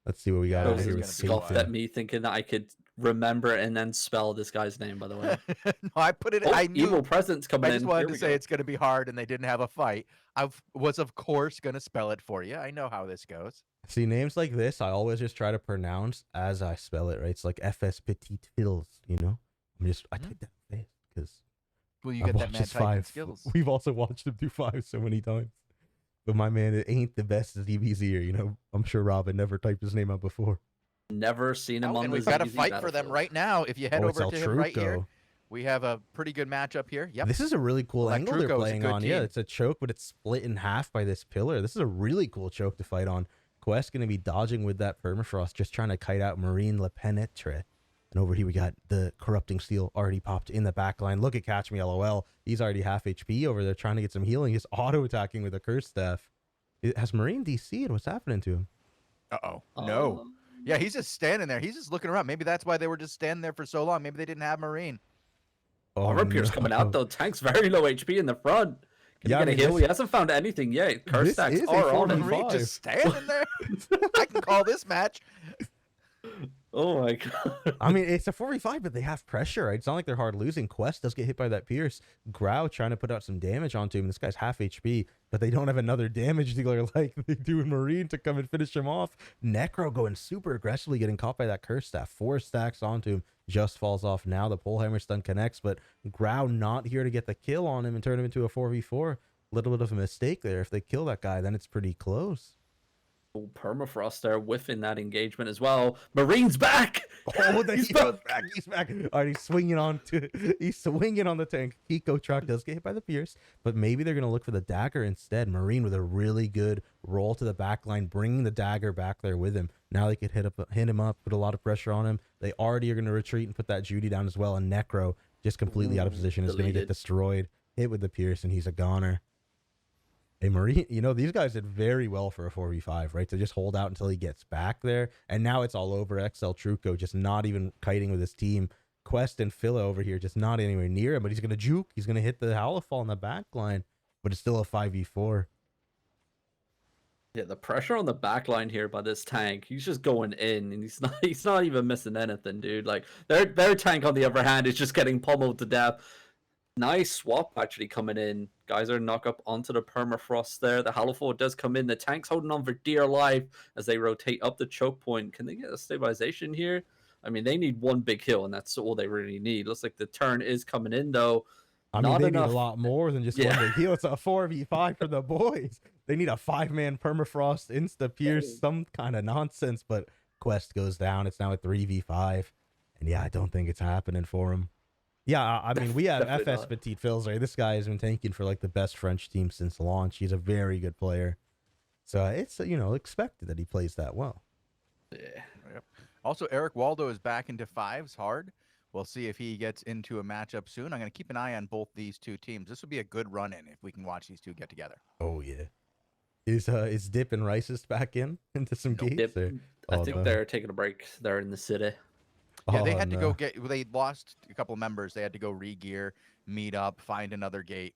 Let's see what we got over here with scoffed at me thinking that I could remember and then spell this guy's name, by the way. No, I put it. I knew. Evil Presence coming in. I just wanted to say it's going to be hard, and they didn't have a fight. I was, of course, going to spell it for you. I know how this goes. See, names like this, I always just try to pronounce as I spell it, right? It's like FS Petite Phils, you know? I type that fast because you get that man typing skills. We've also watched him do 5 so many times. But my man, it ain't the best as DBZ here, you know? I'm sure Robin never typed his name out before. Never seen him on the we've got a fight for them right now. If you head over to him right here, we have a pretty good matchup here. Yep. This is a really cool angle they're playing on. Team. Yeah, it's a choke, but it's split in half by this pillar. This is a really cool choke to fight on. Quest going to be dodging with that permafrost, just trying to kite out Marine Le Penetre. And over here we got the Corrupting Steel already popped in the back line. Look at Catch Me LOL. He's already half HP over there trying to get some healing. He's auto-attacking with a Curse Staff. Has Marine DC'd? What's happening to him? Uh-oh. No. Yeah, he's just standing there. He's just looking around. Maybe that's why they were just standing there for so long. Maybe they didn't have Marine. Armor Pierce coming out, though. Tank's very low HP in the front. Can he get a heal? He hasn't found anything yet. Curse stacks are on him. Marine just standing there. I can call this match. Oh my god. I mean, it's a 4v5, but they have pressure, right? It's not like they're hard losing. Quest does get hit by that Pierce. Grau trying to put out some damage onto him. This guy's half HP, but they don't have another damage dealer like they do in Marine to come and finish him off. Necro going super aggressively, getting caught by that Curse Staff. 4 stacks onto him. Just falls off now. The Polehammer stun connects, but Grau not here to get the kill on him and turn him into a 4v4. Little bit of a mistake there. If they kill that guy, then it's pretty close. Oh, Permafrost there whiffing that engagement as well. Marine's back! Oh, he's back. He's back. All right, he's swinging on the tank. Kiko Truck does get hit by the Pierce, but maybe they're going to look for the dagger instead. Marine with a really good roll to the back line, bringing the dagger back there with him. Now they could hit him up, put a lot of pressure on him. They already are going to retreat and put that Judy down as well, and Necro just completely out of position is going to get destroyed. Hit with the Pierce, and he's a goner. Hey, Marine, you know, these guys did very well for a 4v5, right? To just hold out until he gets back there. And now it's all over. XL Truco just not even kiting with his team. Quest and Phila over here just not anywhere near him, but he's going to juke. He's going to hit the Halifall in the back line, but it's still a 5v4. Yeah, the pressure on the back line here by this tank, he's just going in and he's not even missing anything, dude. Like their tank on the other hand is just getting pummeled to death. Nice swap actually coming in. Guys are knock up onto the permafrost there. The Haliford does come in. The tank's holding on for dear life as they rotate up the choke point. Can they get a stabilization here? I mean, they need one big hill, and that's all they really need. Looks like the turn is coming in, though. I mean, Not they enough. need a lot more than just one big heal. It's a 4v5 for the boys. They need a 5-man permafrost, insta-pierce, some kind of nonsense, but quest goes down. It's now a 3v5. And yeah, I don't think it's happening for him. Yeah, I mean, we have Definitely FS not. Petit Fils, right? This guy has been tanking for like the best French team since launch. He's a very good player. So it's, expected that he plays that well. Yeah. Yep. Also, Eric Waldo is back into fives hard. We'll see if he gets into a matchup soon. I'm going to keep an eye on both these two teams. This would be a good run-in if we can watch these two get together. Oh, yeah. Is Dip and Rice's back into some Nope. gates? Dip, I think no. they're taking a break. They're in the city. Yeah, they Oh, had to no. go they lost a couple members. They had to go re-gear, meet up, find another gate.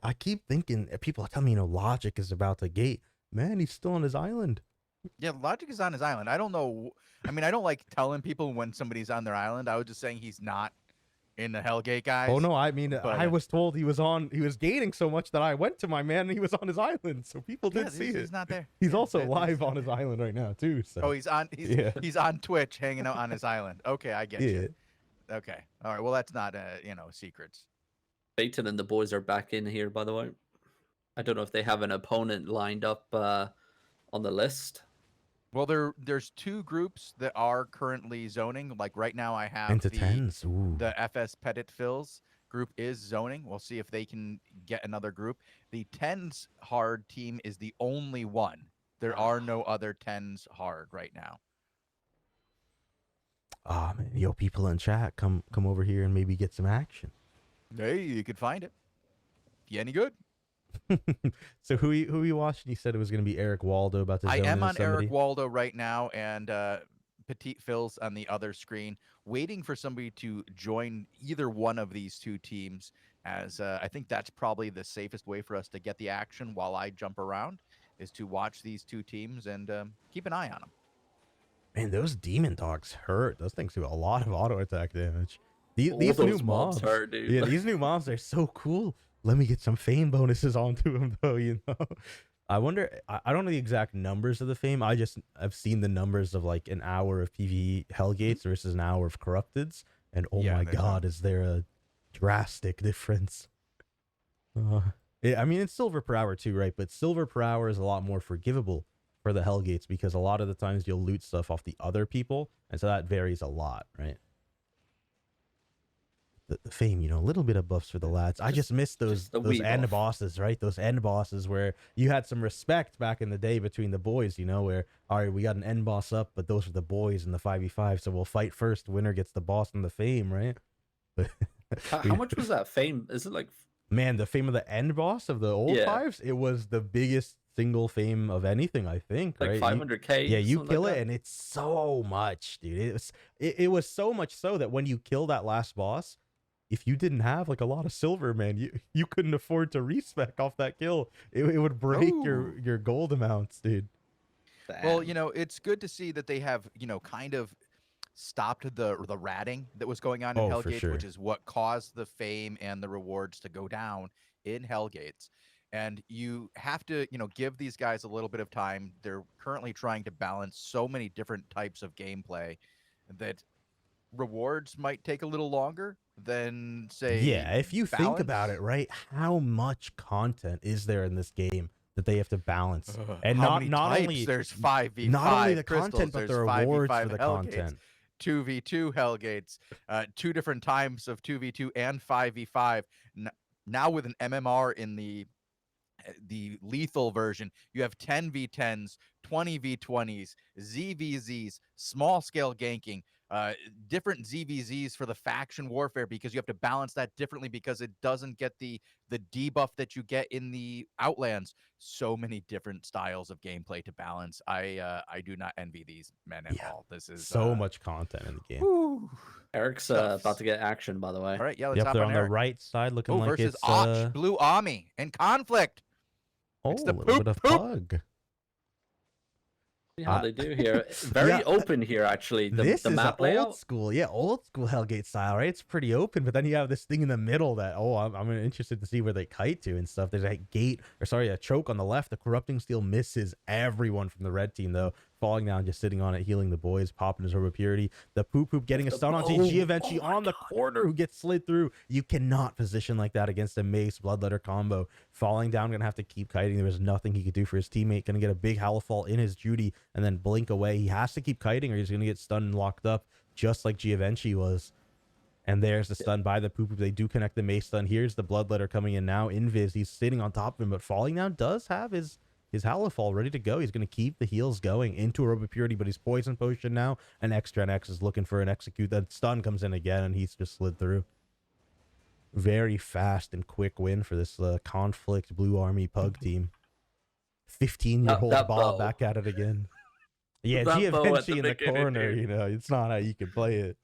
I keep thinking, people tell me, Logic is about to gate. Man, he's still on his island. Yeah, Logic is on his island. I don't know. I mean, I don't like telling people when somebody's on their island. I was just saying he's not in the Hellgate, guys. Oh, no, I mean, but, I was told he was gating so much that I went to my man and he was on his island. So people Yeah, did see it. he's not there. He's Yeah, also he's live not on his there. island right now, too. So. Oh, he's on Twitch hanging out on his island. Okay, I get you. Okay. All right. Well, that's not secrets. Peyton and the boys are back in here, by the way. I don't know if they have an opponent lined up on the list. Well, there's two groups that are currently zoning. Like right now, I have Into tens. Ooh. the FS Petit Fils group is zoning. We'll see if they can get another group. The tens hard team is the only one. There are no other tens hard right now. Ah, man. Yo, people in chat, come over here and maybe get some action. Hey, you could find it. You any good? So who you watching? You said it was going to be Eric Waldo about to zone I am in on somebody. Eric Waldo right now, and Petit Fils on the other screen, waiting for somebody to join either one of these two teams, as I think that's probably the safest way for us to get the action while I jump around, is to watch these two teams and keep an eye on them. Man, those demon dogs hurt. Those things do a lot of auto attack damage. These All new those mobs, mobs hurt, dude. yeah, these new mobs are so cool. Let me get some fame bonuses onto them, though. I wonder. I don't know the exact numbers of the fame. I've seen the numbers of like an hour of PvE Hellgates versus an hour of Corrupteds, and oh Yeah, my there's god, is there a drastic difference? I mean, it's silver per hour too, right? But silver per hour is a lot more forgivable for the Hellgates because a lot of the times you'll loot stuff off the other people, and so that varies a lot, right? The fame, a little bit of buffs for the lads. I just missed those wee end buff. bosses, right? Those end bosses where you had some respect back in the day between the boys, where, all right, we got an end boss up, but those are the boys in the 5v5, so we'll fight first. Winner gets the boss and the fame, right? How much was that fame? Is it like... Man, the fame of the end boss of the old Yeah. fives, it was the biggest single fame of anything, I think, Like right? 500k? Yeah, you something kill like it, that? and it's so much, dude. It was so much so that when you kill that last boss, if you didn't have like a lot of silver, man, you couldn't afford to respec off that kill. It would break your gold amounts, dude. Well, Damn. it's good to see that they have, kind of stopped the ratting that was going on in Oh, for Hellgate, sure. which is what caused the fame and the rewards to go down in Hellgates. And you have to, give these guys a little bit of time. They're currently trying to balance so many different types of gameplay that rewards might take a little longer than, say, Yeah, if you think about balance. it, right, how much content is there in this game that they have to balance? And How not many not types? only There's 5v5 not only the crystals, content, but the there's rewards 5v5 for the Hellgates, content. 2v2 Hellgates, 2 different times of 2v2 and 5v5. Now with an MMR in the lethal version, you have 10v10s, 20v20s, ZVZs, small scale ganking, different ZVZs for the faction warfare, because you have to balance that differently because it doesn't get the debuff that you get in the Outlands. So many different styles of gameplay to balance. I do not envy these men at all. This is So much content in the game. whew. Eric's Stuffs. about to get action, by the way. All right, yeah, let's Yep, hop they're on on the Eric. right side looking like Versus it's Och, Blue Ami in conflict. Oh, It's a the little bit of poop. pug. See how they do here. Very Yeah, open here, actually. This The is map a old layout. school, yeah, old school Hellgate style, right? It's pretty open, but then you have this thing in the middle that, I'm interested to see where they kite to and stuff. There's a gate, or sorry, a choke on the left. The corrupting steel misses everyone from the red team, though. Falling down, just sitting on it, healing the boys, popping his orb of purity. The poop getting a stun on TG eventually on the corner, who gets slid through. You cannot position like that against a Mace Bloodletter combo. Falling down, gonna have to keep kiting. There was nothing he could do for his teammate. Gonna get a big Hallowfall in his Judy and then blink away. He has to keep kiting or he's gonna get stunned and locked up, just like Givenchy was. And there's the stun by the poop. They do connect the Mace stun. Here's the Bloodletter coming in now. Invis, he's sitting on top of him, but Falling Down does have his Hallowfall ready to go. He's going to keep the heals going into a Robe of Purity, but he's Poison Potion now. And Extra X is looking for an execute. That stun comes in again, and he's just slid through. Very fast and quick win for this Conflict Blue Army Pug team. 15-year-old That Bob bow. back at it again. Yeah, That bow at Givenchy the in the beginning corner, here. it's not how you can play it.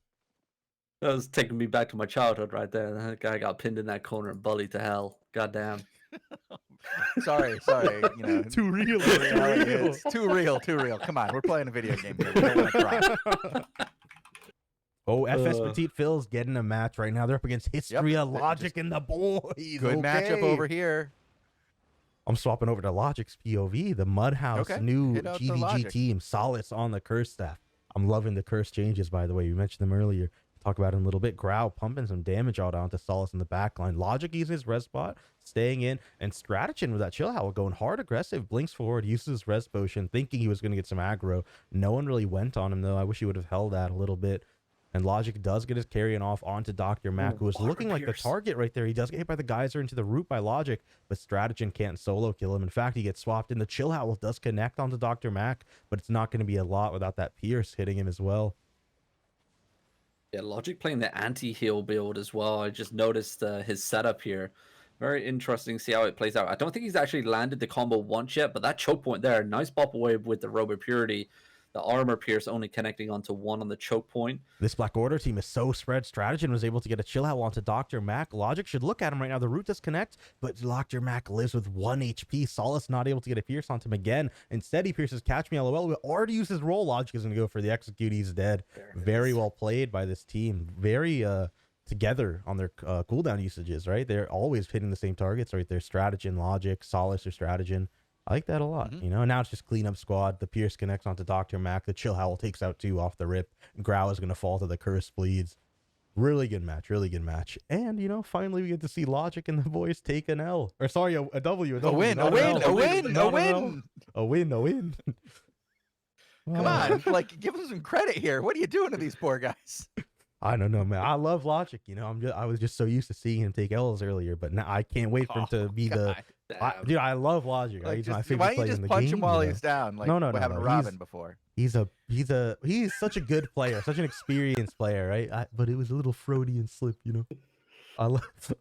That was taking me back to my childhood right there. That guy got pinned in that corner and bullied to hell. Goddamn. Sorry. Too real. It's too real. Come on, we're playing a video game here. We don't want to cry. Oh, FS Petite Phil's getting a match right now. They're up against Hysteria, Logic, and the boys. Good matchup over here. I'm swapping over to Logic's POV, the Mudhouse new Hit out the GVG Logic. team. Solace on the curse staff. I'm loving the curse changes, by the way. We mentioned them earlier. Talk about it in a little bit. Growl pumping some damage out onto Solace in the back line. Logic using his res spot, staying in, and Strategen with that chill howl going hard aggressive. Blinks forward, uses his res potion, thinking he was going to get some aggro. No one really went on him, though. I wish he would have held that a little bit. And Logic does get his carrying off onto Dr. Mac, who is looking like the target right there. He does get hit by the geyser into the root by Logic, but Strategen can't solo kill him. In fact, he gets swapped in. The chill howl does connect onto Dr. Mac, but it's not going to be a lot without that Pierce hitting him as well. Yeah, Logic playing the anti-heal build as well. I just noticed his setup here. Very interesting to see how it plays out. I don't think he's actually landed the combo once yet, but that choke point there, nice bop away with the Robe of Purity. The armor pierce only connecting onto one on the choke point. This Black Order team is so spread. Strategen was able to get a chill out onto Dr. Mac. Logic should look at him right now. The root disconnect, but Dr. Mac lives with 1 HP. Solace not able to get a pierce onto him again. Instead, he pierces Catch Me LOL. We already used his roll. Logic is going to go for the execute. He's dead. Very well played by this team. Very together on their cooldown usages, right? They're always hitting the same targets right there. Strategen, Logic, Solace, or Strategen. I like that a lot, you know. And now it's just cleanup squad. The Pierce connects onto Dr. Mac. The Chill Howl takes out 2 off the rip. Growl is going to fall to the Curse Bleeds. Really good match. Really good match. And, you know, finally we get to see Logic and the boys take an L. Or sorry, a W. A win. Come on, like, give them some credit here. What are you doing to these poor guys? I don't know, man. I love Logic. You know, I was just so used to seeing him take L's earlier, but now I can't wait for him to be dude, I love Logic. Like, He's my why favorite don't you player just in the punch game. him while you know? he's down? Like, No, we're having Robin before. He's such a good player, such an experienced player, right? But it was a little Freudian slip, you know.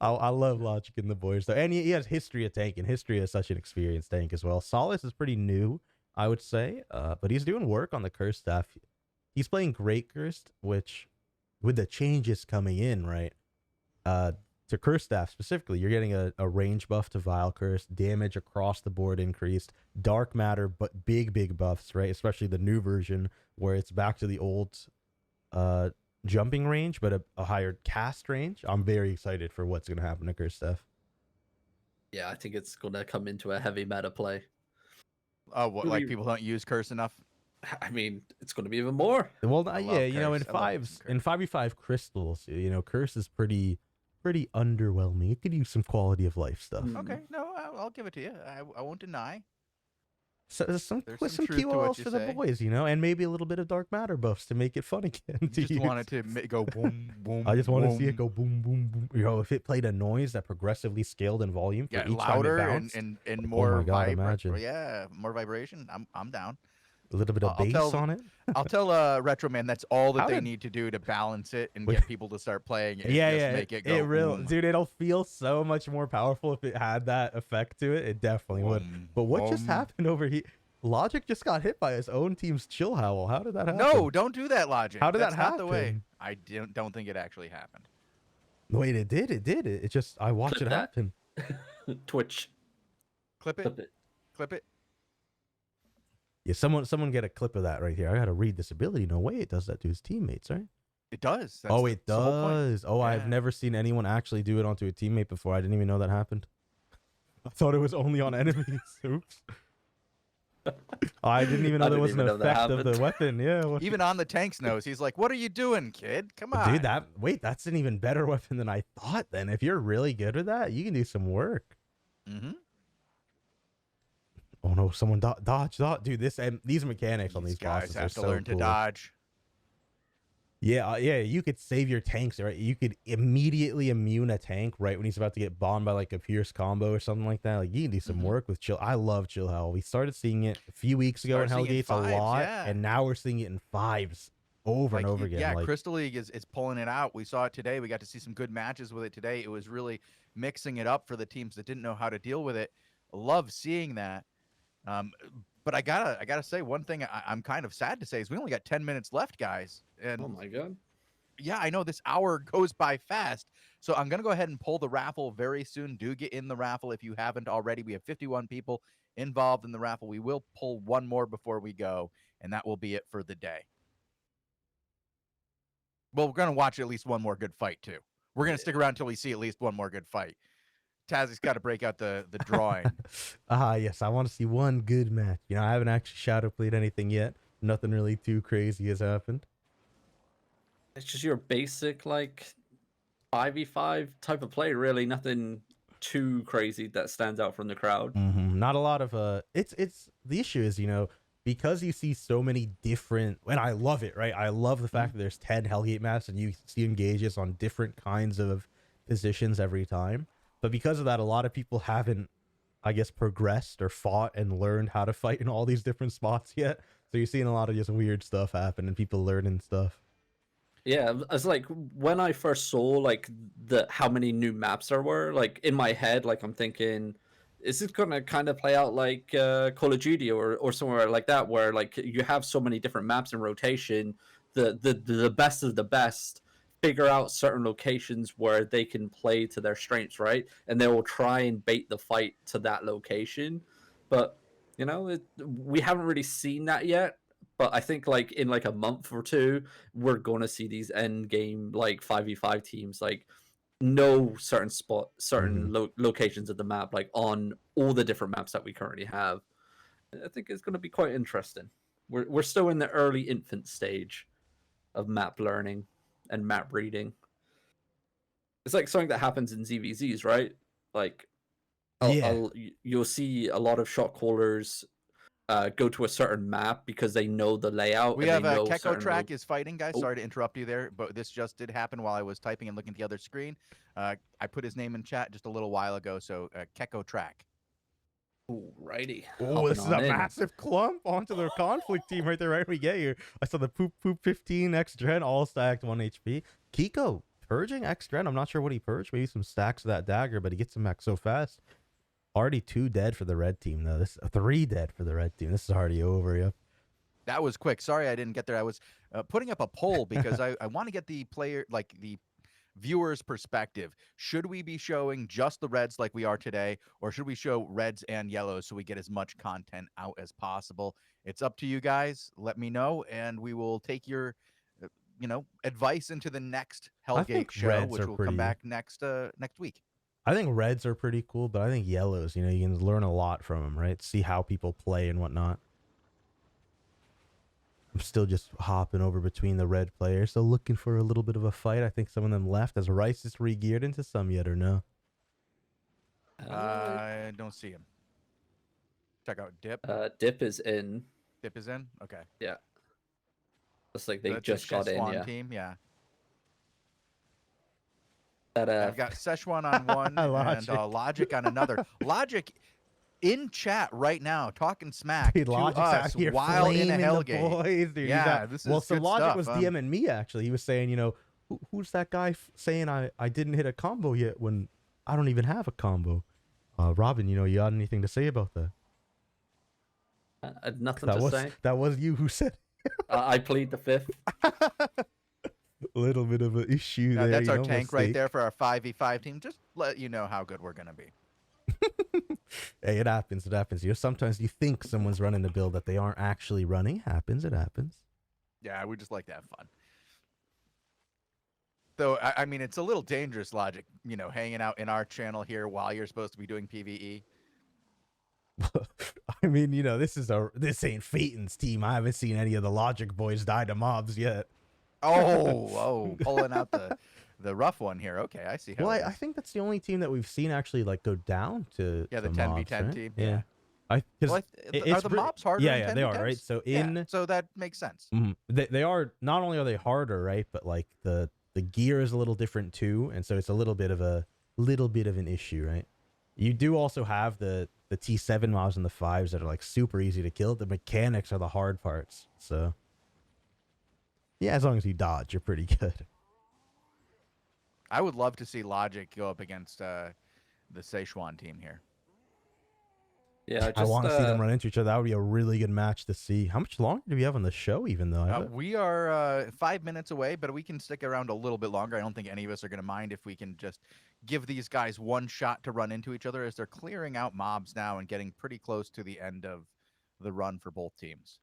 I love Logic and the boys though, and he has history of tanking. History as such an experienced tank as well. Solace is pretty new, I would say, but he's doing work on the curse staff. He's playing Great Cursed, which with the changes coming in, right? To Curse Staff specifically, you're getting a range buff to Vile Curse, damage across the board increased, Dark Matter, but big buffs, right? Especially the new version where it's back to the old jumping range, but a higher cast range. I'm very excited for what's going to happen to Curse Staff. Yeah, I think it's going to come into a heavy meta play. Oh, what, like people don't use Curse enough? I mean, it's going to be even more. Well, I yeah, you know, Curse. in 5v5 crystals, you know, Curse is pretty underwhelming. It could use some quality of life stuff. Okay, no, I'll give it to you. I won't deny. So There's some some truth to what QOLs you for say. the boys, you know, and maybe a little bit of dark matter buffs to make it fun again. You just want it to go boom, boom. I just want to see it boom. go boom, boom, boom. You know, if it played a noise that progressively scaled in volume for Yeah, each louder time it bounced, and more my God, imagine. Yeah, more vibration. I'm down. a little bit of I'll bass tell- on it. I'll tell Retro Man that's all that How they did- need to do to balance it and Wait. get people to start playing it. Yeah, just yeah, make it go. boom. dude, it'll feel so much more powerful if it had that effect to it. It definitely would. Boom, But what just boom. happened over here? Logic just got hit by his own team's chill howl. How did that happen? No, don't do that, Logic. How did That's that not the way. happen? I don't think it actually happened. Wait, it did. It just I watched Clip it that. happen. Twitch. Clip it. Clip it. clip it? Yeah, someone get a clip of that right here. I gotta read this ability. No way, it does that to his teammates, right? It does. Oh, it that's the whole point. does. Oh, I've Yeah. never seen anyone actually do it onto a teammate before. I didn't even know that happened. I thought it was only on enemies. Oops. I didn't even know there was an effect of the weapon. Yeah. What... Even on the tank's nose, he's like, "What are you doing, kid? Come on, dude." That's an even better weapon than I thought. Then, if you're really good with that, you can do some work. Mm-hmm. Oh no! Someone dodge. Dude, these mechanics on these guys bosses have are to so learn cool. to dodge. Yeah, yeah. You could save your tanks, right? You could immediately immune a tank right when he's about to get bombed by like a Pierce combo or something like that. Like you can do some work with Chill. I love Chill Hell. We started seeing it a few weeks ago in Hellgates a lot, and now we're seeing it in 5s over and over again. Yeah, like, Crystal League is pulling it out. We saw it today. We got to see some good matches with it today. It was really mixing it up for the teams that didn't know how to deal with it. Love seeing that. But I gotta say one thing I'm kind of sad to say is we only got 10 minutes left, guys. And oh my god. Yeah, I know this hour goes by fast. So I'm gonna go ahead and pull the raffle very soon. Do get in the raffle if you haven't already. We have 51 people involved in the raffle. We will pull one more before we go, and that will be it for the day. Well, we're gonna watch at least one more good fight too. We're gonna stick around until we see at least one more good fight. Tazzik's got to break out the drawing. Yes, I want to see one good match. You know, I haven't actually shadow played anything yet. Nothing really too crazy has happened. It's just your basic like 5v5 type of play, really. Nothing too crazy that stands out from the crowd. Not a lot of it's the issue is, you know, because you see so many different, and I love it, right? I love the fact that there's 10 Hellgate maps and you see engages on different kinds of positions every time. But because of that, a lot of people haven't, I guess, progressed or fought and learned how to fight in all these different spots yet. So you're seeing a lot of just weird stuff happen and people learning stuff. Yeah, it's like when I first saw like how many new maps there were, like in my head, like I'm thinking, is this gonna kind of play out like Call of Duty or somewhere like that, where like you have so many different maps in rotation, the best of the best figure out certain locations where they can play to their strengths, right? And they will try and bait the fight to that location. But, you know, we haven't really seen that yet. But I think like in like a month or two, we're going to see these end game like 5v5 teams like know certain locations of the map, like on all the different maps that we currently have. I think it's going to be quite interesting. We're still in the early infant stage of map learning and map reading. It's like something that happens in ZVZs, right? Like, you'll see a lot of shot callers go to a certain map because they know the layout. We have Keko Track is fighting, guys. Sorry to interrupt you there, but this just did happen while I was typing and looking at the other screen. I put his name in chat just a little while ago, so Keko Track. Alrighty. Oh, this is a massive clump onto the conflict team right there, right when we get here. I saw the Poop 15 X Dren all stacked 1 HP. Kiko purging X Dren. I'm not sure what he purged. Maybe some stacks of that dagger, but he gets him back so fast. Already 2 dead for the red team, though. This 3 dead for the red team. This is already over, yep. That was quick. Sorry I didn't get there. I was putting up a poll because I want to get the player, like the viewers' perspective. Should we be showing just the reds like we are today, or should we show reds and yellows so we get as much content out as possible? It's up to you guys. Let me know, and we will take your, advice into the next Hellgate show, which will come back next week. I think reds are pretty cool, but I think yellows, you can learn a lot from them, right? See how people play and whatnot. I'm still just hopping over between the red players, so looking for a little bit of a fight. I think some of them left. Has Rice is re-geared into some yet or no? I don't see him. Check out Dip. Dip is in. Dip is in? Okay. Yeah. Looks like they just got in, yeah. Team, yeah. I've got Szechuan on one and Logic on another. Logic in chat right now talking smack dude, to Logic's us while in a Hellgate. Boys, dude. Yeah, this is well, so good Logic stuff. was DMing me, actually. He was saying, who's that guy saying I didn't hit a combo yet when I don't even have a combo? Robin, you got anything to say about that? Nothing to say. That was you who said I plead the fifth. A little bit of an issue there. That's our tank right there for our 5v5 team. Just let you know how good we're going to be. Hey, it happens. It happens. Sometimes you think someone's running a build that they aren't actually running. It happens. Yeah, we just like to have fun. Though, I mean, it's a little dangerous logic, hanging out in our channel here while you're supposed to be doing PvE. I mean, this ain't Phaeton's team. I haven't seen any of the Logic boys die to mobs yet. Oh, pulling out the rough one here. Okay, I see how Well, it I is. think that's the only team that we've seen actually go down to Yeah, the to 10v10 mobs, right? team. Yeah. Are It's the mobs harder? Yeah, in yeah, they are, 10v10s? right? So Yeah, so that makes sense. they are, not only are they harder, right, but like the gear is a little different too, and so it's a little bit of an issue, right? You do also have the T7 mobs and the 5s that are like super easy to kill. The mechanics are the hard parts. So yeah, as long as you dodge, you're pretty good. I would love to see Logic go up against the Sichuan team here. Yeah, I want to see them run into each other. That would be a really good match to see. How much longer do we have on the show, even though? We are 5 minutes away, but we can stick around a little bit longer. I don't think any of us are going to mind if we can just give these guys one shot to run into each other, as they're clearing out mobs now and getting pretty close to the end of the run for both teams.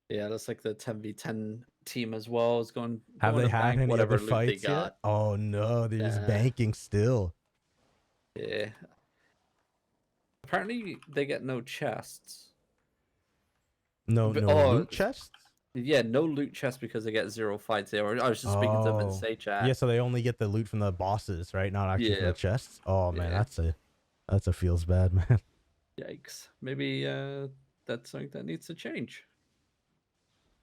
Yeah, that's like the 10v10 team as well is going. Have they had any whatever other loot fights they got. yet? Oh no, they're just banking still. Yeah. Apparently, they get no chests. No loot chests? Yeah, no loot chests because they get 0 fights there. I was just speaking to them in say chat. Yeah, so they only get the loot from the bosses, right? Not actually from the chests. Oh man, that's a feels bad, man. Yikes. Maybe that's something that needs to change.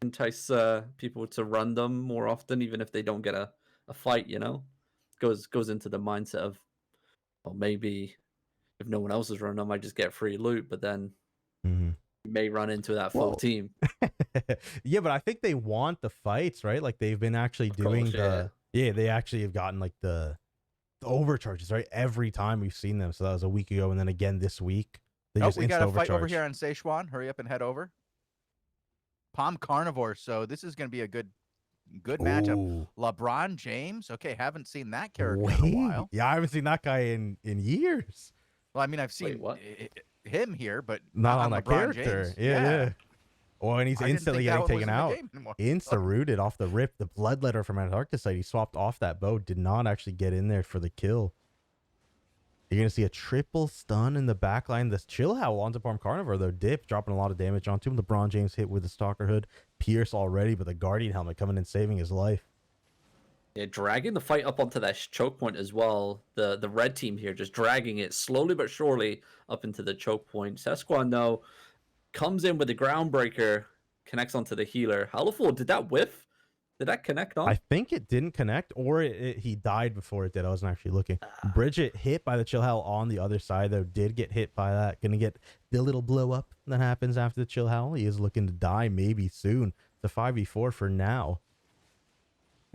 Entice people to run them more often, even if they don't get a fight, goes into the mindset of, well, maybe if no one else is running them, I just get free loot, but then you may run into that full team. Yeah, but I think they want the fights, right? Like they've been actually doing they actually have gotten like the overcharges, right? Every time we've seen them. So that was a week ago, and then again this week. We got a fight over here on Sichuan. Hurry up and head over. Palm Carnivore. So this is going to be a good matchup. LeBron James. Okay, haven't seen that character in a while. Yeah, I haven't seen that guy in years. Well, I mean, I've seen him here, but not on that LeBron character. James. Yeah. Well, and he's instantly getting taken out. Insta-rooted off the rip. The Bloodletter from Antarctica, he swapped off that bow. Did not actually get in there for the kill. You're going to see a triple stun in the back line. This Chill Howl onto Palm Carnivore, though. Dip, dropping a lot of damage onto him. LeBron James hit with the Stalker Hood. Pierce already, but the Guardian Helmet coming in, saving his life. Yeah, dragging the fight up onto that choke point as well. The red team here just dragging it slowly but surely up into the choke point. Sesquan, though, comes in with the Groundbreaker, connects onto the healer. Howlful, did that whiff? Did that connect on? I think it didn't connect, or he died before it did. I wasn't actually looking. Bridget hit by the Chill Howl on the other side, though. Did get hit by that. Gonna get the little blow up that happens after the Chill Howl. He is looking to die maybe soon. The 5v4 for now.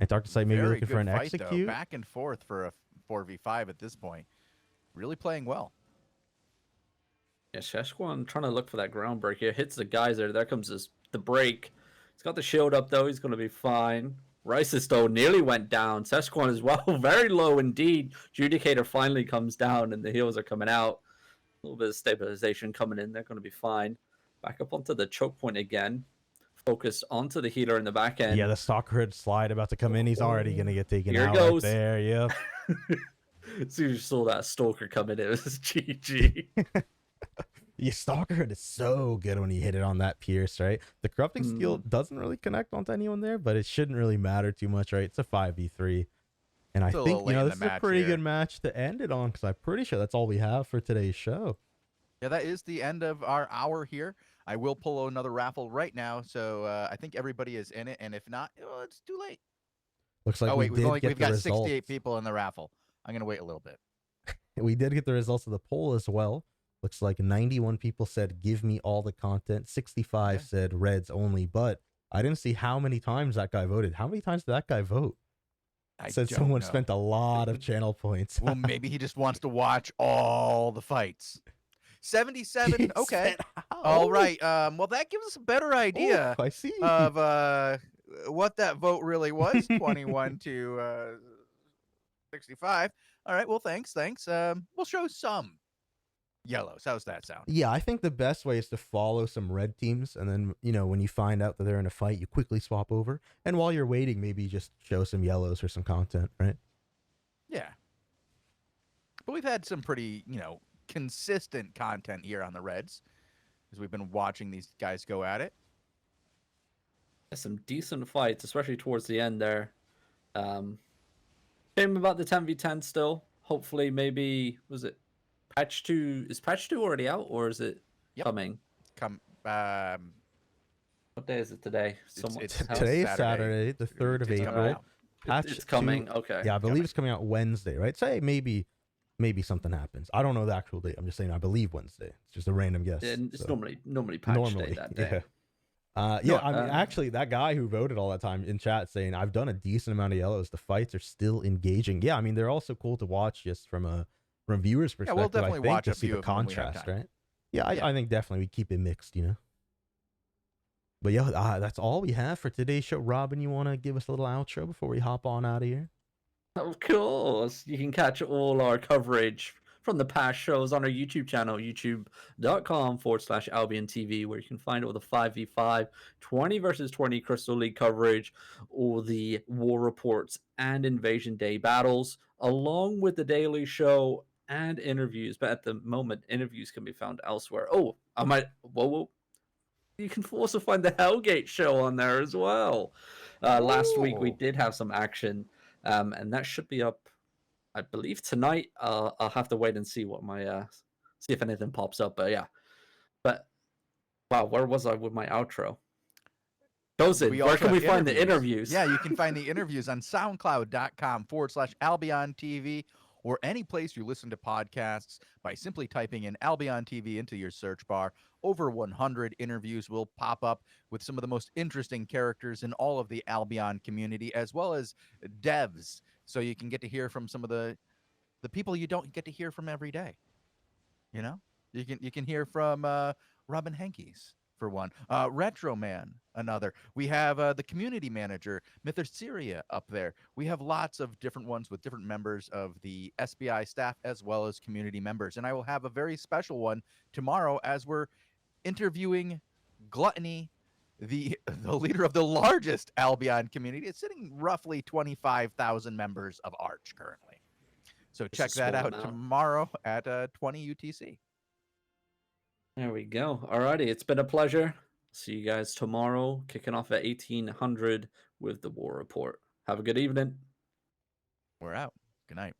Antarctica maybe looking for an execute. Though. Back and forth for a 4v5 at this point. Really playing well. Yeah, Sesquan trying to look for that Groundbreaker. Hits the geyser. There comes the break. He's got the shield up, though. He's going to be fine. Rices, though, nearly went down. Sesquan as well. Very low indeed. Judicator finally comes down, and the heals are coming out. A little bit of stabilization coming in. They're going to be fine. Back up onto the choke point again. Focus onto the healer in the back end. Yeah, the Stalker Hood slide about to come in. He's already going to get taken out right there. Yep. As soon as you saw that Stalker come in, it was GG. Yeah, Stalker Hood is so good when you hit it on that Pierce, right? The Corrupting Steel doesn't really connect onto anyone there, but it shouldn't really matter too much, right? It's a 5v3. And I think, this is a pretty good match to end it on, because I'm pretty sure that's all we have for today's show. Yeah, that is the end of our hour here. I will pull another raffle right now, so I think everybody is in it, and if not, it's too late. Looks like we've got 68 people in the raffle. I'm going to wait a little bit. We did get the results of the poll as well. Looks like 91 people said, give me all the content. 65 said Reds only, but I didn't see how many times that guy voted. How many times did that guy vote? Said someone spent a lot of channel points. Well, maybe he just wants to watch all the fights. 77. Okay. All right. Well, that gives us a better idea I see. of what that vote really was. 21 to 65. All right. Well, thanks. We'll show some Yellows. How's that sound? Yeah, I think the best way is to follow some red teams, and then when you find out that they're in a fight, you quickly swap over. And while you're waiting, maybe just show some yellows or some content, right? Yeah. But we've had some pretty, consistent content here on the Reds as we've been watching these guys go at it. Some decent fights, especially towards the end there. Shame about the 10v10 still. Hopefully, maybe, was it patch 2? Is patch 2 already out, or is it coming? What day is it today? Today is Saturday, the 3rd of April. It's coming. Okay. Yeah, I believe it's coming out Wednesday, right? Say maybe something happens. I don't know the actual date. I'm just saying I believe Wednesday. It's just a random guess. Yeah, it's normally patch day that day. Yeah. I mean, actually, that guy who voted all that time in chat saying I've done a decent amount of yellows. The fights are still engaging. Yeah, I mean they're also cool to watch just from viewers' perspective. We'll definitely watch to see the contrast, right? Yeah, I think definitely we keep it mixed, But yeah, that's all we have for today's show. Robin, you want to give us a little outro before we hop on out of here? Of course. You can catch all our coverage from the past shows on our YouTube channel, youtube.com/AlbionTV, where you can find all the 5v5, 20 versus 20 Crystal League coverage, all the war reports and Invasion Day battles, along with the daily show and interviews. But at the moment, interviews can be found elsewhere. Oh, whoa. You can also find the Hellgate show on there as well. Last week we did have some action, and that should be up, I believe, tonight. I'll have to wait and see what see if anything pops up. But yeah, wow, where was I with my outro? Shozen, where can we find the interviews? Yeah, you can find the interviews on SoundCloud.com/AlbionTV, or any place you listen to podcasts by simply typing in Albion TV into your search bar. Over 100 interviews will pop up with some of the most interesting characters in all of the Albion community, as well as devs. So you can get to hear from some of the people you don't get to hear from every day. You can hear from Robin Hankes, for one. Retro Man, another. We have the community manager, Mytherceria, up there. We have lots of different ones with different members of the SBI staff as well as community members. And I will have a very special one tomorrow as we're interviewing Gluttony, the leader of the largest Albion community. It's sitting roughly 25,000 members of Arch currently. So check that out tomorrow at 20 UTC. There we go. Alrighty, it's been a pleasure. See you guys tomorrow, kicking off at 1800 with the War Report. Have a good evening. We're out. Good night.